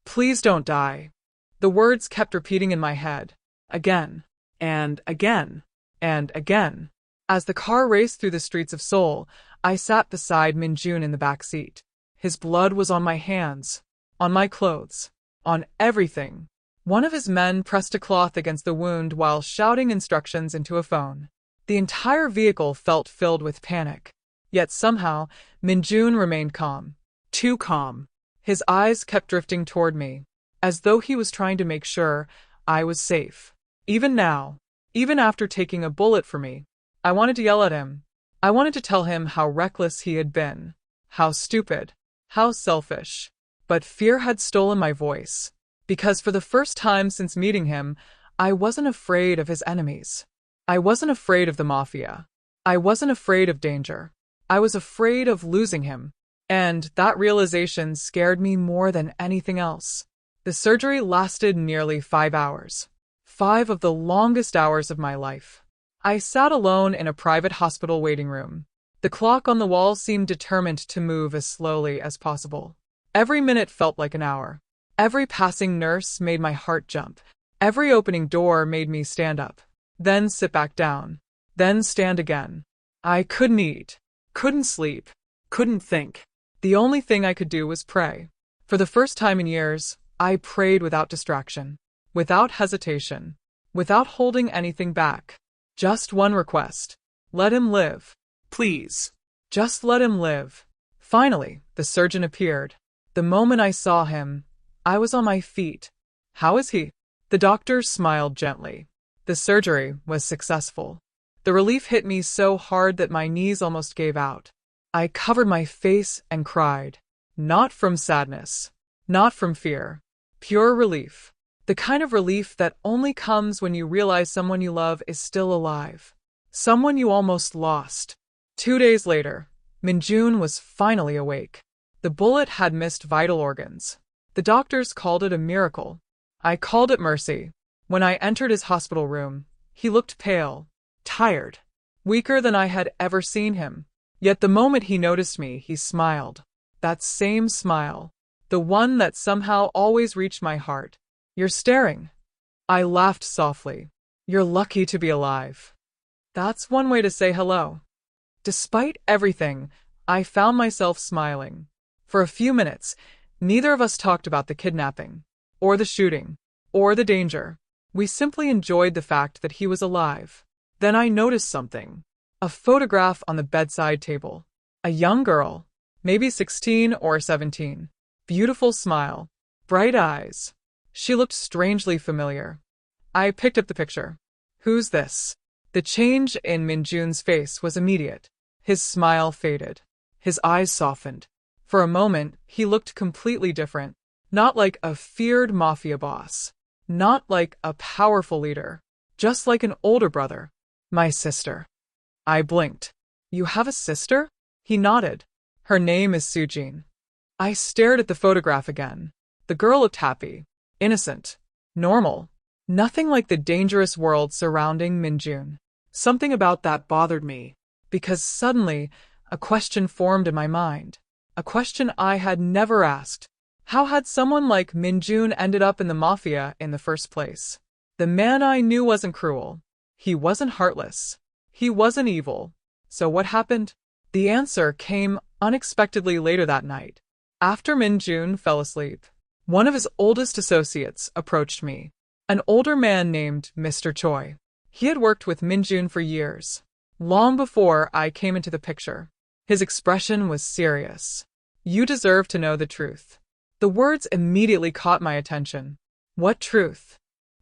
Please don't die. The words kept repeating in my head, again, And again. and again. As the car raced through the streets of Seoul, I sat beside Min-jun in the back seat. His blood was on my hands, on my clothes, on everything. One of his men pressed a cloth against the wound while shouting instructions into a phone. The entire vehicle felt filled with panic. Yet somehow, Min-jun remained calm. Too calm. His eyes kept drifting toward me, as though he was trying to make sure I was safe. Even now, even after taking a bullet for me, I wanted to yell at him. I wanted to tell him how reckless he had been, how stupid, how selfish. But fear had stolen my voice, because for the first time since meeting him, I wasn't afraid of his enemies. I wasn't afraid of the Mafia. I wasn't afraid of danger. I was afraid of losing him. And that realization scared me more than anything else. The surgery lasted nearly 5 hours. 5 of the longest hours of my life. I sat alone in a private hospital waiting room. The clock on the wall seemed determined to move as slowly as possible. Every minute felt like an hour. Every passing nurse made my heart jump. Every opening door made me stand up, then sit back down, then stand again. I couldn't eat, couldn't sleep, couldn't think. The only thing I could do was pray. For the first time in years, I prayed without distraction, without hesitation, without holding anything back. Just one request. Let him live. Please. Just let him live. Finally, the surgeon appeared. The moment I saw him, I was on my feet. How is he? The doctor smiled gently. The surgery was successful. The relief hit me so hard that my knees almost gave out. I covered my face and cried. Not from sadness. Not from fear. Pure relief. The kind of relief that only comes when you realize someone you love is still alive. Someone you almost lost. 2 days later, Min-jun was finally awake. The bullet had missed vital organs. The doctors called it a miracle. I called it mercy. When I entered his hospital room, he looked pale, tired, weaker than I had ever seen him. Yet the moment he noticed me, he smiled. That same smile. The one that somehow always reached my heart. You're staring. I laughed softly. You're lucky to be alive. That's one way to say hello. Despite everything, I found myself smiling. For a few minutes, neither of us talked about the kidnapping, or the shooting, or the danger. We simply enjoyed the fact that he was alive. Then I noticed something. A photograph on the bedside table. A young girl, maybe 16 or 17. Beautiful smile. Bright eyes. She looked strangely familiar. I picked up the picture. Who's this? The change in Min-jun's face was immediate. His smile faded. His eyes softened. For a moment, he looked completely different. Not like a feared mafia boss. Not like a powerful leader. Just like an older brother. My sister. I blinked. You have a sister? He nodded. Her name is Sujin. I stared at the photograph again. The girl looked happy, innocent, normal. Nothing like the dangerous world surrounding Min-jun. Something about that bothered me, because suddenly a question formed in my mind. A question I had never asked. How had someone like Min-jun ended up in the Mafia in the first place? The man I knew wasn't cruel. He wasn't heartless. He wasn't evil. So what happened? The answer came unexpectedly later that night. After Min-jun fell asleep, one of his oldest associates approached me. An older man named Mr. Choi. He had worked with Min-jun for years, long before I came into the picture. His expression was serious. You deserve to know the truth. The words immediately caught my attention. What truth?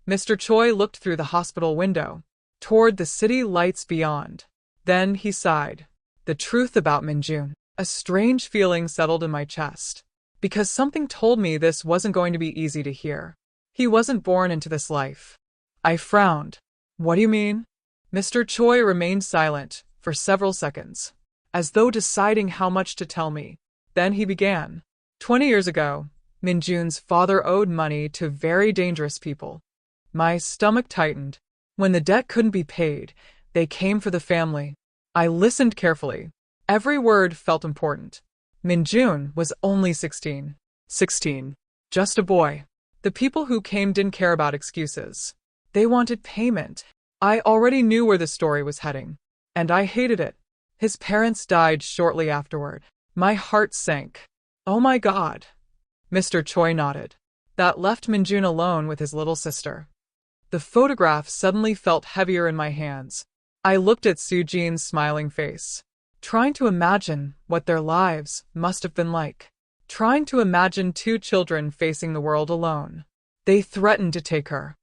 Mr. Choi looked through the hospital window, toward the city lights beyond. Then he sighed. The truth about Min-jun. A strange feeling settled in my chest, because something told me this wasn't going to be easy to hear. He wasn't born into this life. I frowned. What do you mean? Mr. Choi remained silent for several seconds, as though deciding how much to tell me. Then he began. 20 years ago, Min-jun's father owed money to very dangerous people. My stomach tightened. When the debt couldn't be paid, they came for the family. I listened carefully. Every word felt important. Min-jun was only 16. 16. Just a boy. The people who came didn't care about excuses. They wanted payment. I already knew where the story was heading, and I hated it. His parents died shortly afterward. My heart sank. Oh my God. Mr. Choi nodded. That left Min-jun alone with his little sister. The photograph suddenly felt heavier in my hands. I looked at Soo-jin's smiling face, trying to imagine what their lives must have been like. Trying to imagine two children facing the world alone. They threatened to take her.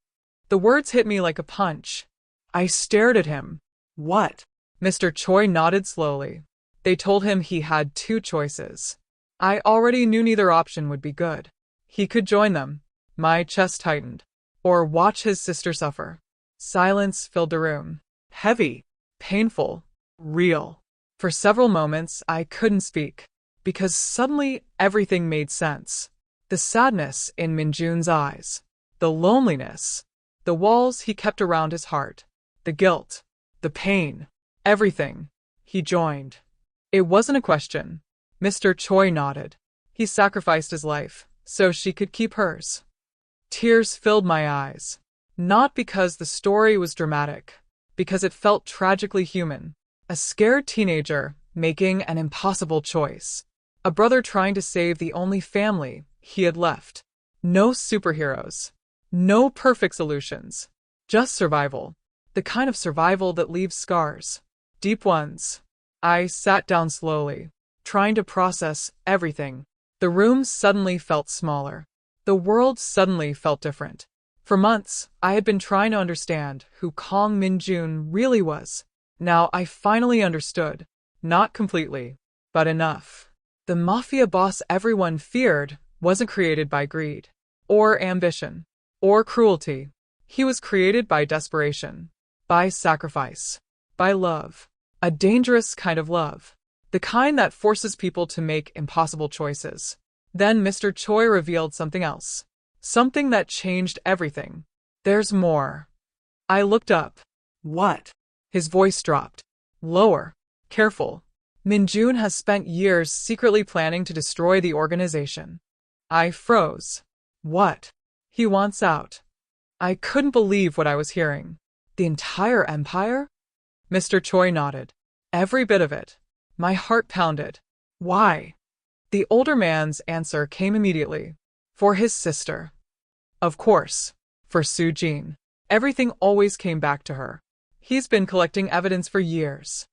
The words hit me like a punch. I stared at him. What? Mr. Choi nodded slowly. They told him he had two choices. I already knew neither option would be good. He could join them. My chest tightened. Or watch his sister suffer. Silence filled the room. Heavy, painful, real. For several moments, I couldn't speak, because suddenly everything made sense. The sadness in Min-jun's eyes, the loneliness, the walls he kept around his heart, the guilt, the pain, everything. He joined. It wasn't a question. Mr. Choi nodded. He sacrificed his life so she could keep hers. Tears filled my eyes. Not because the story was dramatic, because it felt tragically human. A scared teenager making an impossible choice. A brother trying to save the only family he had left. No superheroes. No perfect solutions. Just survival. The kind of survival that leaves scars. Deep ones. I sat down slowly, trying to process everything. The room suddenly felt smaller. The world suddenly felt different. For months, I had been trying to understand who Kang Min-jun really was. Now I finally understood. Not completely, but enough. The mafia boss everyone feared wasn't created by greed, or ambition, or cruelty. He was created by desperation, by sacrifice, by love. A dangerous kind of love. The kind that forces people to make impossible choices. Then Mr. Choi revealed something else. Something that changed everything. There's more. I looked up. What? His voice dropped. Lower. Careful. Min-jun has spent years secretly planning to destroy the organization. I froze. What? He wants out. I couldn't believe what I was hearing. The entire empire? Mr. Choi nodded. Every bit of it. My heart pounded. Why? The older man's answer came immediately. For his sister. Of course. For Soo-jin. Everything always came back to her. He's been collecting evidence for years.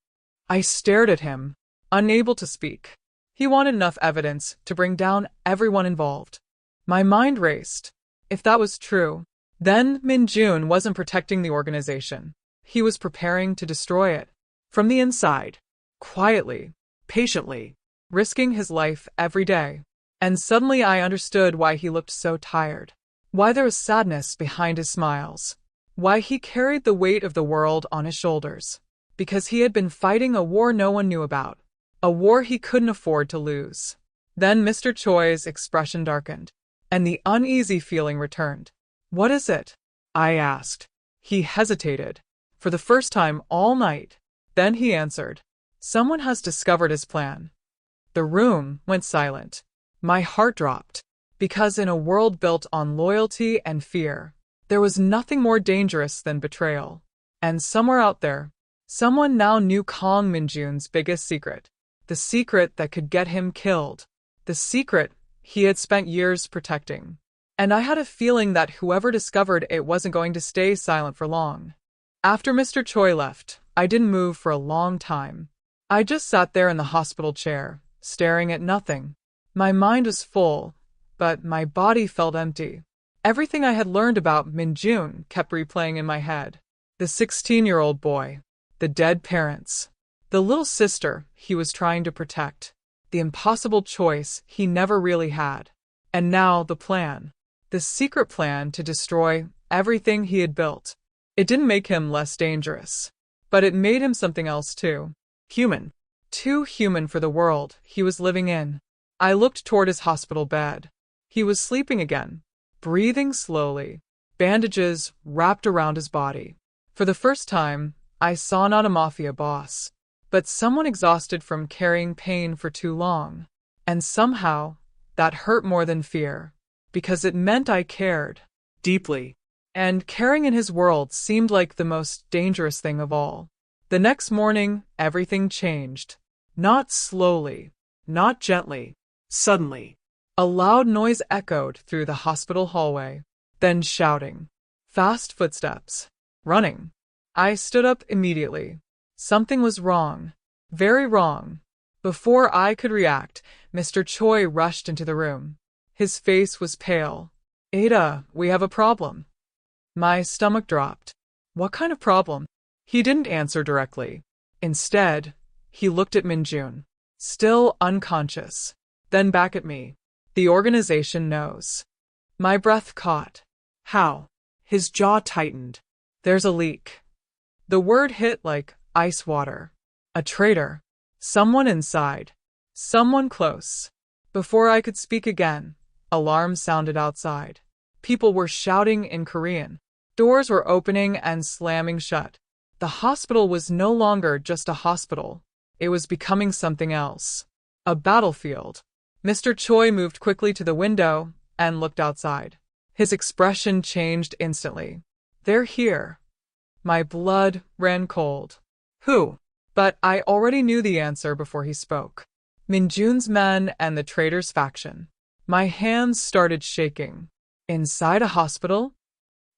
I stared at him, unable to speak. He wanted enough evidence to bring down everyone involved. My mind raced. If that was true, then Min-jun wasn't protecting the organization. He was preparing to destroy it. From the inside. Quietly. Patiently. Risking his life every day. And suddenly I understood why he looked so tired. Why there was sadness behind his smiles. Why he carried the weight of the world on his shoulders. Because he had been fighting a war no one knew about. A war he couldn't afford to lose. Then Mr. Choi's expression darkened, and the uneasy feeling returned. What is it? I asked. He hesitated, for the first time all night. Then he answered. Someone has discovered his plan. The room went silent. My heart dropped, because in a world built on loyalty and fear, there was nothing more dangerous than betrayal. And somewhere out there, someone now knew Kang Min-jun's biggest secret. The secret that could get him killed. The secret he had spent years protecting. And I had a feeling that whoever discovered it wasn't going to stay silent for long. After Mr. Choi left, I didn't move for a long time. I just sat there in the hospital chair, staring at nothing. My mind was full, but my body felt empty. Everything I had learned about Min-jun kept replaying in my head. The 16-year-old boy, the dead parents, the little sister he was trying to protect, the impossible choice he never really had. And now the plan. The secret plan to destroy everything he had built. It didn't make him less dangerous, but it made him something else too. Human. Too human for the world he was living in. I looked toward his hospital bed. He was sleeping again, breathing slowly, bandages wrapped around his body. For the first time, I saw not a mafia boss, but someone exhausted from carrying pain for too long. And somehow, that hurt more than fear, because it meant I cared. Deeply. And caring in his world seemed like the most dangerous thing of all. The next morning, everything changed. Not slowly, not gently. Suddenly. A loud noise echoed through the hospital hallway. Then shouting. Fast footsteps. Running. I stood up immediately. Something was wrong. Very wrong. Before I could react, Mr. Choi rushed into the room. His face was pale. Ada, we have a problem. My stomach dropped. What kind of problem? He didn't answer directly. Instead, he looked at Min-jun, still unconscious, then back at me. The organization knows. My breath caught. How? His jaw tightened. There's a leak. The word hit like ice water. A traitor. Someone inside. Someone close. Before I could speak again, alarms sounded outside. People were shouting in Korean. Doors were opening and slamming shut. The hospital was no longer just a hospital. It was becoming something else. A battlefield. Mr. Choi moved quickly to the window and looked outside. His expression changed instantly. They're here. My blood ran cold. Who? But I already knew the answer before he spoke. Min-jun's men and the traitor's faction. My hands started shaking. Inside a hospital?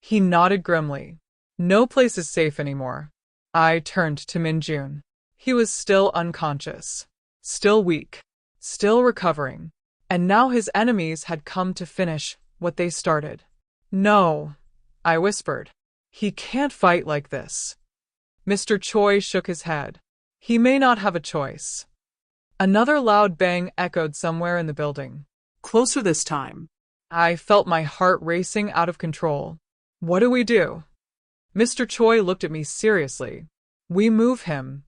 He nodded grimly. No place is safe anymore. I turned to Min-jun. He was still unconscious. Still weak. Still recovering. And now his enemies had come to finish what they started. No, I whispered. He can't fight like this. Mr. Choi shook his head. He may not have a choice. Another loud bang echoed somewhere in the building. Closer this time. I felt my heart racing out of control. What do we do? Mr. Choi looked at me seriously. We move him.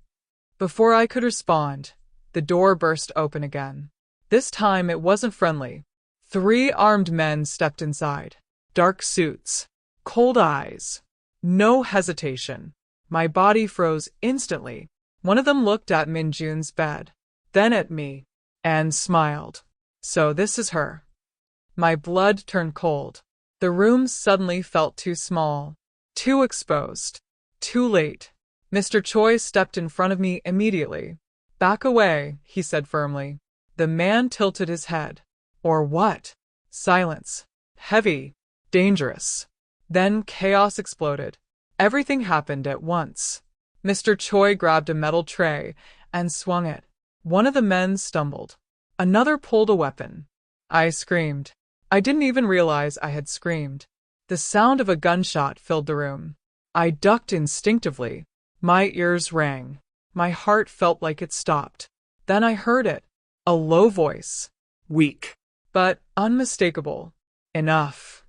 Before I could respond, the door burst open again. This time it wasn't friendly. 3 armed men stepped inside. Dark suits. Cold eyes. No hesitation. My body froze instantly. One of them looked at Min-jun's bed, then at me, and smiled. So this is her. My blood turned cold. The room suddenly felt too small, too exposed, too late. Mr. Choi stepped in front of me immediately. Back away, he said firmly. The man tilted his head. Or what? Silence. Heavy. Dangerous. Then chaos exploded. Everything happened at once. Mr. Choi grabbed a metal tray and swung it. One of the men stumbled. Another pulled a weapon. I screamed. I didn't even realize I had screamed. The sound of a gunshot filled the room. I ducked instinctively. My ears rang. My heart felt like it stopped. Then I heard it. A low voice. Weak. But unmistakable. Enough.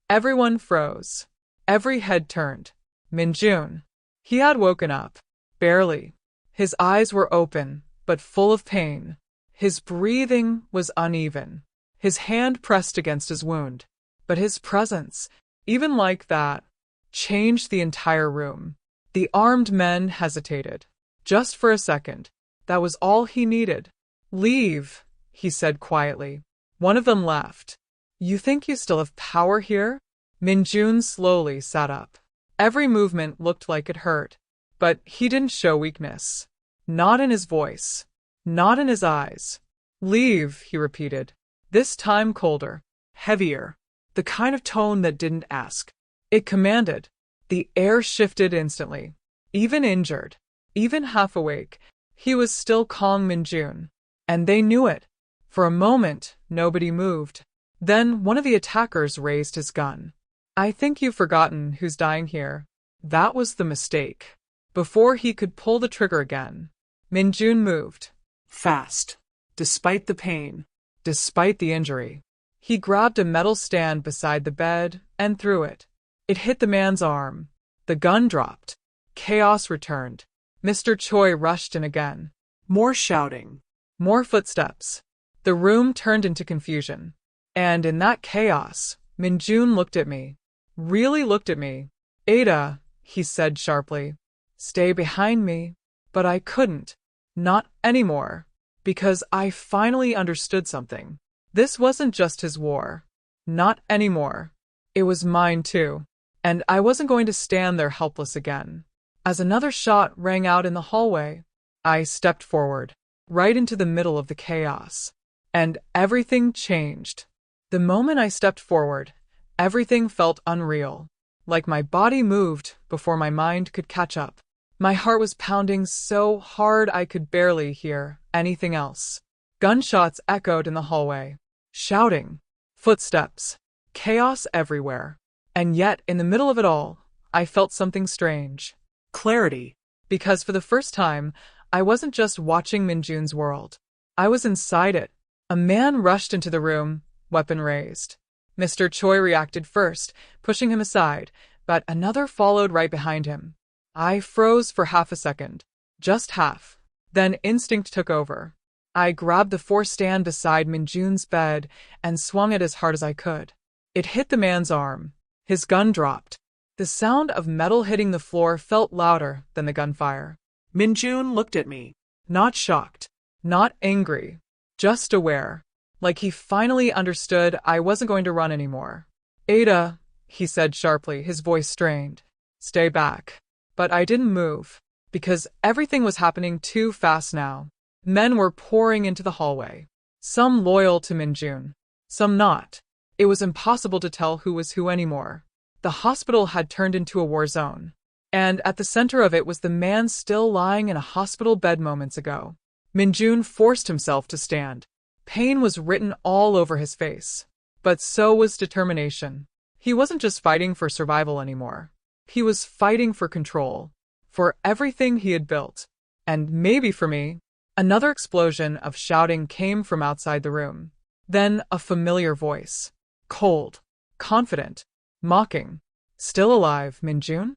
Everyone froze. Every head turned. Min-jun. He had woken up. Barely. His eyes were open, but full of pain. His breathing was uneven. His hand pressed against his wound. But his presence, even like that, changed the entire room. The armed men hesitated. Just for a second. That was all he needed. Leave, he said quietly. One of them laughed. You think you still have power here? Min-jun slowly sat up. Every movement looked like it hurt, but he didn't show weakness. Not in his voice. Not in his eyes. Leave, he repeated. This time colder. Heavier. The kind of tone that didn't ask. It commanded. The air shifted instantly. Even injured, even half awake, he was still Kang Min-jun. And they knew it. For a moment, nobody moved. Then one of the attackers raised his gun. I think you've forgotten who's dying here. That was the mistake. Before he could pull the trigger again, Min-jun moved. Fast. Despite the pain. Despite the injury. He grabbed a metal stand beside the bed and threw it. It hit the man's arm. The gun dropped. Chaos returned. Mr. Choi rushed in again. More shouting. More footsteps. The room turned into confusion. And in that chaos, Min-jun looked at me. Really looked at me. Ada, he said sharply. Stay behind me. But I couldn't. Not anymore. Because I finally understood something. This wasn't just his war. Not anymore. It was mine too. And I wasn't going to stand there helpless again. As another shot rang out in the hallway, I stepped forward, right into the middle of the chaos. And everything changed. The moment I stepped forward, everything felt unreal. Like my body moved before my mind could catch up. My heart was pounding so hard I could barely hear anything else. Gunshots echoed in the hallway. Shouting. Footsteps. Chaos everywhere. And yet, in the middle of it all, I felt something strange. Clarity. Because for the first time, I wasn't just watching Min-jun's world. I was inside it. A man rushed into the room, weapon raised. Mr. Choi reacted first, pushing him aside, but another followed right behind him. I froze for half a second. Just half. Then instinct took over. I grabbed the force stand beside Min-jun's bed and swung it as hard as I could. It hit the man's arm. His gun dropped. The sound of metal hitting the floor felt louder than the gunfire. Min-jun looked at me. Not shocked. Not angry. Just aware. Like he finally understood I wasn't going to run anymore. Ada, he said sharply, his voice strained. Stay back. But I didn't move. Because everything was happening too fast now. Men were pouring into the hallway. Some loyal to Min-jun. Some not. It was impossible to tell who was who anymore. The hospital had turned into a war zone. And at the center of it was the man still lying in a hospital bed moments ago. Min-jun forced himself to stand. Pain was written all over his face. But so was determination. He wasn't just fighting for survival anymore. He was fighting for control. For everything he had built. And maybe for me. Another explosion of shouting came from outside the room. Then a familiar voice. Cold. Confident. Mocking. Still alive, Min-jun?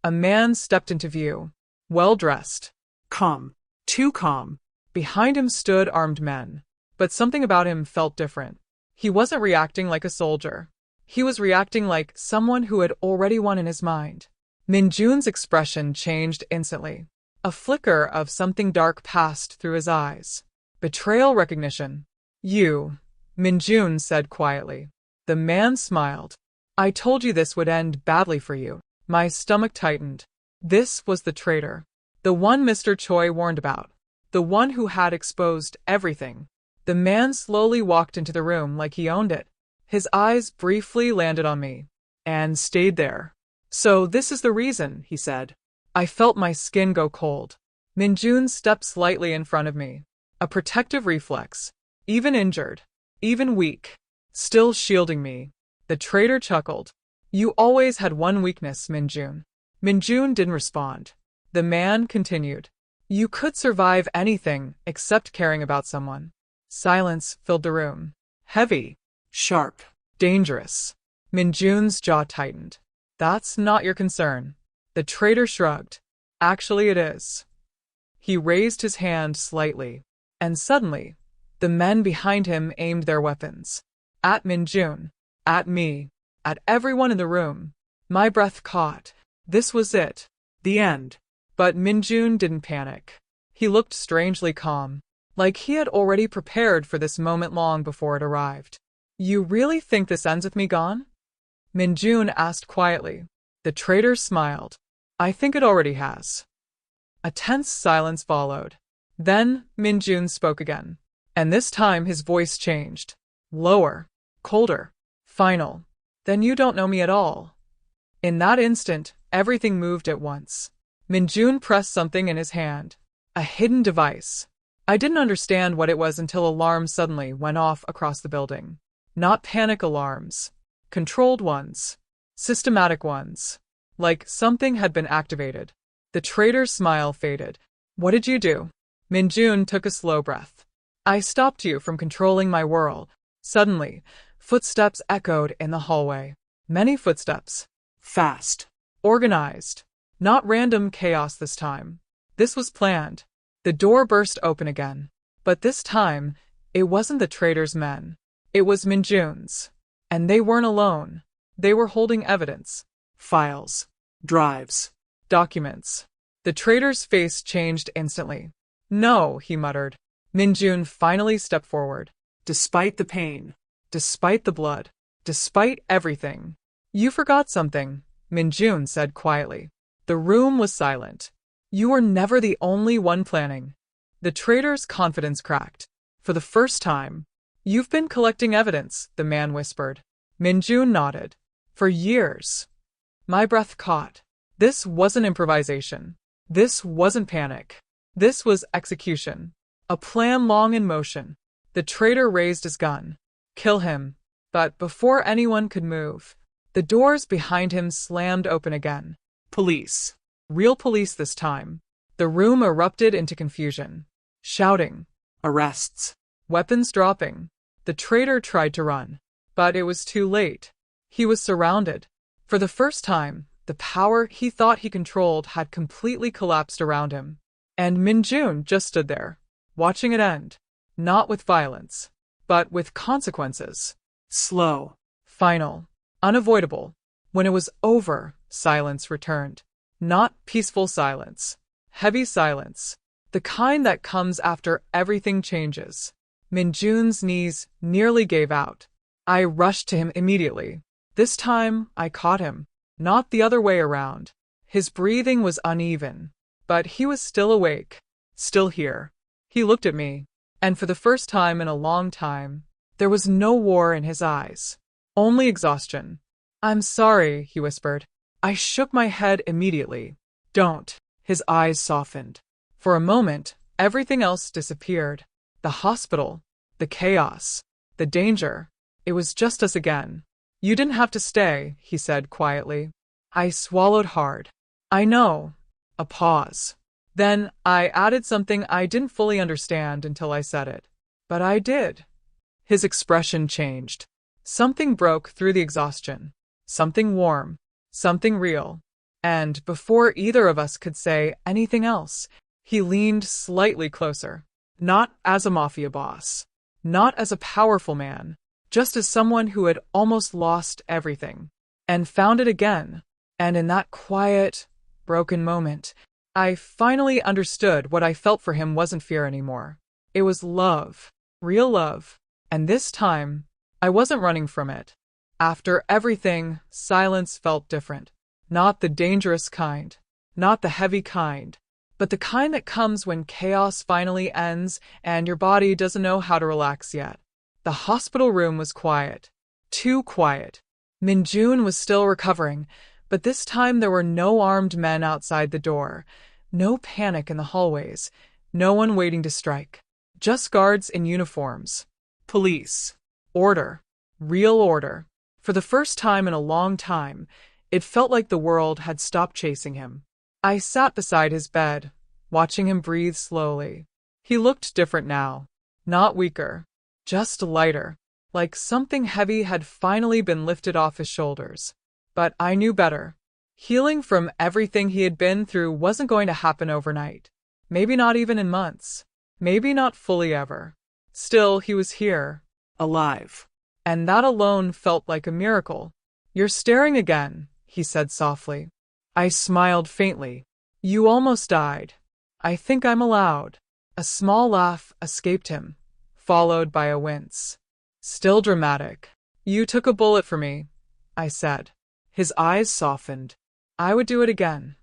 A man stepped into view. Well-dressed. Calm. Too calm. Behind him stood armed men. But something about him felt different. He wasn't reacting like a soldier. He was reacting like someone who had already won in his mind. Min-jun's expression changed instantly. A flicker of something dark passed through his eyes. Betrayal recognition. You, Min-jun said quietly. The man smiled. I told you this would end badly for you. My stomach tightened. This was the traitor. The one Mr. Choi warned about. The one who had exposed everything. The man slowly walked into the room like he owned it. His eyes briefly landed on me. And stayed there. So this is the reason, he said. I felt my skin go cold. Min-jun stepped slightly in front of me. A protective reflex. Even injured. Even weak. Still shielding me. The traitor chuckled. You always had one weakness, Min-jun. Min-jun didn't respond. The man continued. You could survive anything except caring about someone. Silence filled the room. Heavy. Sharp. Dangerous. Min-jun's jaw tightened. That's not your concern. The traitor shrugged. Actually, it is. He raised his hand slightly. And suddenly, the men behind him aimed their weapons. At Min-jun. At me. At everyone in the room. My breath caught. This was it. The end. But Min-jun didn't panic. He looked strangely calm. Like he had already prepared for this moment long before it arrived. You really think this ends with me gone? Min-jun asked quietly. The traitor smiled. I think it already has. A tense silence followed. Then Min-jun spoke again. And this time his voice changed. Lower. Colder. Final. Then you don't know me at all. In that instant, everything moved at once. Min-jun pressed something in his hand. A hidden device. I didn't understand what it was until alarms suddenly went off across the building. Not panic alarms. Controlled ones. Systematic ones. Like something had been activated. The traitor's smile faded. What did you do? Min-jun took a slow breath. I stopped you from controlling my world. Suddenly, footsteps echoed in the hallway. Many footsteps. Fast. Organized. Not random chaos this time. This was planned. The door burst open again. But this time, it wasn't the traitor's men. It was Min-jun's. And they weren't alone. They were holding evidence. Files. Drives. Documents. The traitor's face changed instantly. No, he muttered. Min-jun finally stepped forward. Despite the pain. Despite the blood. Despite everything. You forgot something, Min-jun said quietly. The room was silent. You were never the only one planning. The traitor's confidence cracked. For the first time. You've been collecting evidence, the man whispered. Min-jun nodded. For years. My breath caught. This wasn't improvisation. This wasn't panic. This was execution. A plan long in motion. The traitor raised his gun. Kill him. But before anyone could move, the doors behind him slammed open again. Police. Real police this time. The room erupted into confusion. Shouting. Arrests. Weapons dropping. The traitor tried to run. But it was too late. He was surrounded. For the first time, the power he thought he controlled had completely collapsed around him. And Min-jun just stood there, watching it end. Not with violence, but with consequences. Slow. Final. Unavoidable. When it was over, silence returned. Not peaceful silence. Heavy silence. The kind that comes after everything changes. Min-jun's knees nearly gave out. I rushed to him immediately. This time, I caught him. Not the other way around. His breathing was uneven. But he was still awake. Still here. He looked at me. And for the first time in a long time, there was no war in his eyes. Only exhaustion. I'm sorry, he whispered. I shook my head immediately. Don't. His eyes softened. For a moment, everything else disappeared. The hospital. The chaos. The danger. It was just us again. You didn't have to stay, he said quietly. I swallowed hard. I know. A pause. Then I added something I didn't fully understand until I said it. But I did. His expression changed. Something broke through the exhaustion. Something warm. Something real. And before either of us could say anything else, he leaned slightly closer. Not as a mafia boss. Not as a powerful man. Just as someone who had almost lost everything. And found it again. And in that quiet, broken moment, I finally understood what I felt for him wasn't fear anymore. It was love. Real love. And this time, I wasn't running from it. After everything, silence felt different. Not the dangerous kind. Not the heavy kind. But the kind that comes when chaos finally ends and your body doesn't know how to relax yet. The hospital room was quiet. Too quiet. Min-jun was still recovering, but this time there were no armed men outside the door. No panic in the hallways. No one waiting to strike. Just guards in uniforms. Police. Order. Real order. For the first time in a long time, it felt like the world had stopped chasing him. I sat beside his bed, watching him breathe slowly. He looked different now. Not weaker. Just lighter. Like something heavy had finally been lifted off his shoulders. But I knew better. Healing from everything he had been through wasn't going to happen overnight. Maybe not even in months. Maybe not fully ever. Still, he was here. Alive. And that alone felt like a miracle. You're staring again, he said softly. I smiled faintly. You almost died. I think I'm allowed. A small laugh escaped him, followed by a wince. Still dramatic. You took a bullet for me, I said. His eyes softened. I would do it again.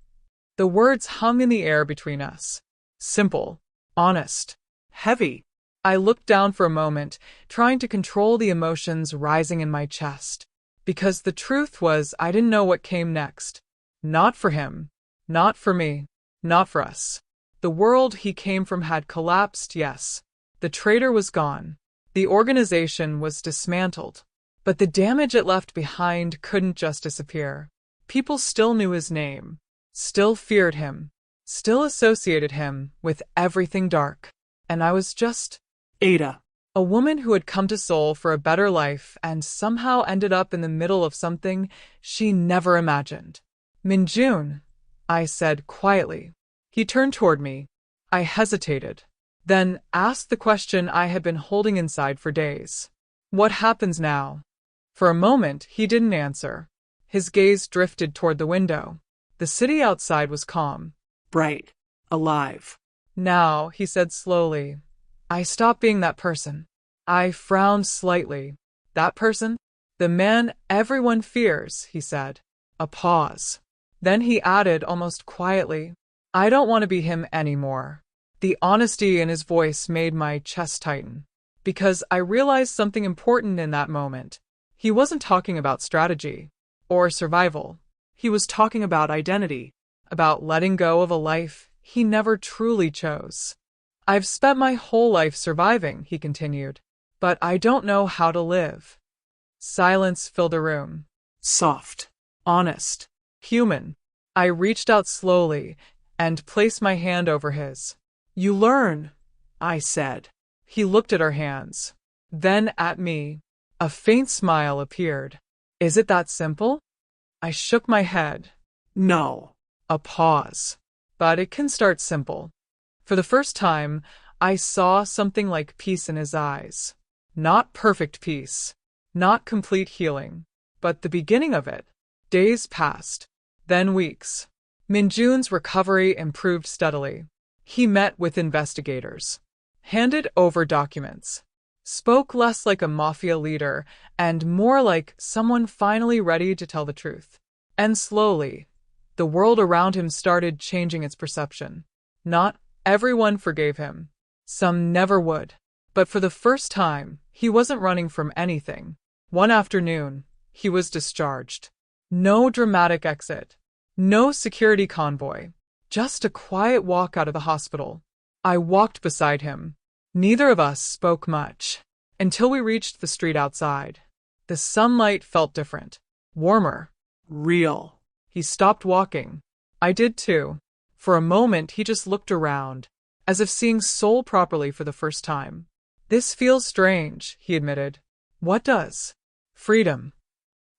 The words hung in the air between us. Simple. Honest. Heavy. I looked down for a moment, trying to control the emotions rising in my chest. Because the truth was I didn't know what came next. Not for him. Not for me. Not for us. The world he came from had collapsed, yes. The traitor was gone. The organization was dismantled, but the damage it left behind couldn't just disappear. People still knew his name, still feared him, still associated him with everything dark. And I was just Ada. a woman who had come to Seoul for a better life and somehow ended up in the middle of something she never imagined. Min-jun, I said quietly. He turned toward me. I hesitated, then asked the question I had been holding inside for days. What happens now? For a moment, he didn't answer. His gaze drifted toward the window. The city outside was calm. Bright. Alive. Now, he said slowly, I stopped being that person. I frowned slightly. That person? The man everyone fears, he said. A pause. Then he added almost quietly, I don't want to be him anymore. The honesty in his voice made my chest tighten, because I realized something important in that moment. He wasn't talking about strategy or survival. He was talking about identity, about letting go of a life he never truly chose. I've spent my whole life surviving, he continued, but I don't know how to live. Silence filled the room. Soft. Honest. Human. I reached out slowly and placed my hand over his. You learn, I said. He looked at our hands, then at me. A faint smile appeared. Is it that simple? I shook my head. No. A pause. But it can start simple. For the first time, I saw something like peace in his eyes. Not perfect peace, not complete healing, but the beginning of it. Days passed, then weeks. Min-jun's recovery improved steadily. He met with investigators, handed over documents, spoke less like a mafia leader and more like someone finally ready to tell the truth. And slowly, the world around him started changing its perception. Not everyone forgave him. Some never would. But for the first time, he wasn't running from anything. One afternoon, he was discharged. No dramatic exit. No security convoy. Just a quiet walk out of the hospital. I walked beside him. Neither of us spoke much until we reached the street outside. The sunlight felt different. Warmer. Real. He stopped walking. I did too. For a moment, he just looked around, as if seeing Seoul properly for the first time. This feels strange, he admitted. What does? Freedom.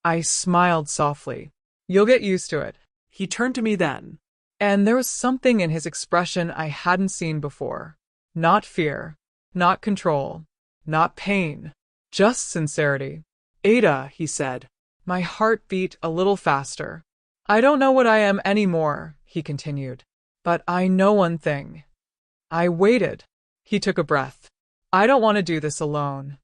I smiled softly. You'll get used to it. He turned to me then. And there was something in his expression I hadn't seen before. Not fear, not control, not pain, just sincerity. Ada, he said. My heart beat a little faster. I don't know what I am anymore, he continued. But I know one thing. I waited. He took a breath. I don't want to do this alone.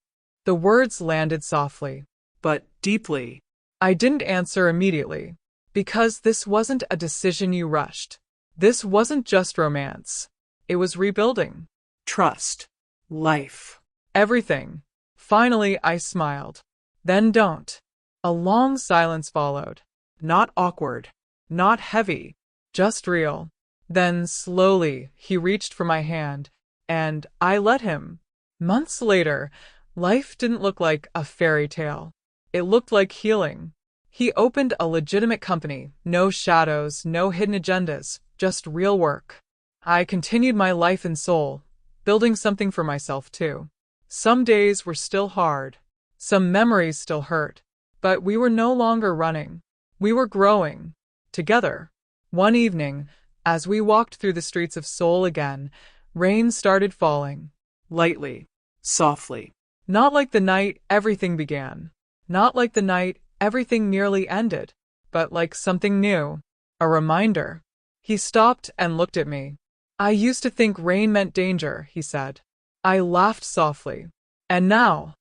The words landed softly, but deeply. I didn't answer immediately, because this wasn't a decision you rushed. This wasn't just romance. It was rebuilding. Trust. Life. Everything. Finally, I smiled. Then don't. A long silence followed. Not awkward. Not heavy. Just real. Then, slowly, he reached for my hand, and I let him. Months later, life didn't look like a fairy tale. It looked like healing. He opened a legitimate company. No shadows, no hidden agendas, just real work. I continued my life in Seoul, building something for myself too. Some days were still hard. Some memories still hurt. But we were no longer running. We were growing. Together. One evening, as we walked through the streets of Seoul again, rain started falling. Lightly. Softly. Not like the night everything began. Not like the night everything nearly ended. But like something new. A reminder. He stopped and looked at me. I used to think rain meant danger, he said. I laughed softly. And now?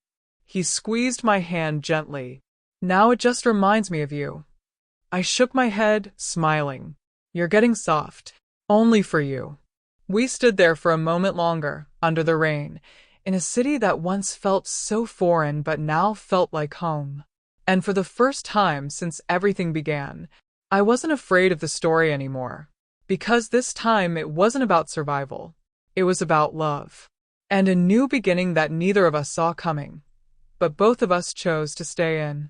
He squeezed my hand gently. Now it just reminds me of you. I shook my head, smiling. You're getting soft. Only for you. We stood there for a moment longer, under the rain, in a city that once felt so foreign but now felt like home. And for the first time since everything began, I wasn't afraid of the story anymore. Because this time it wasn't about survival. It was about love. and a new beginning that neither of us saw coming. But both of us chose to stay in.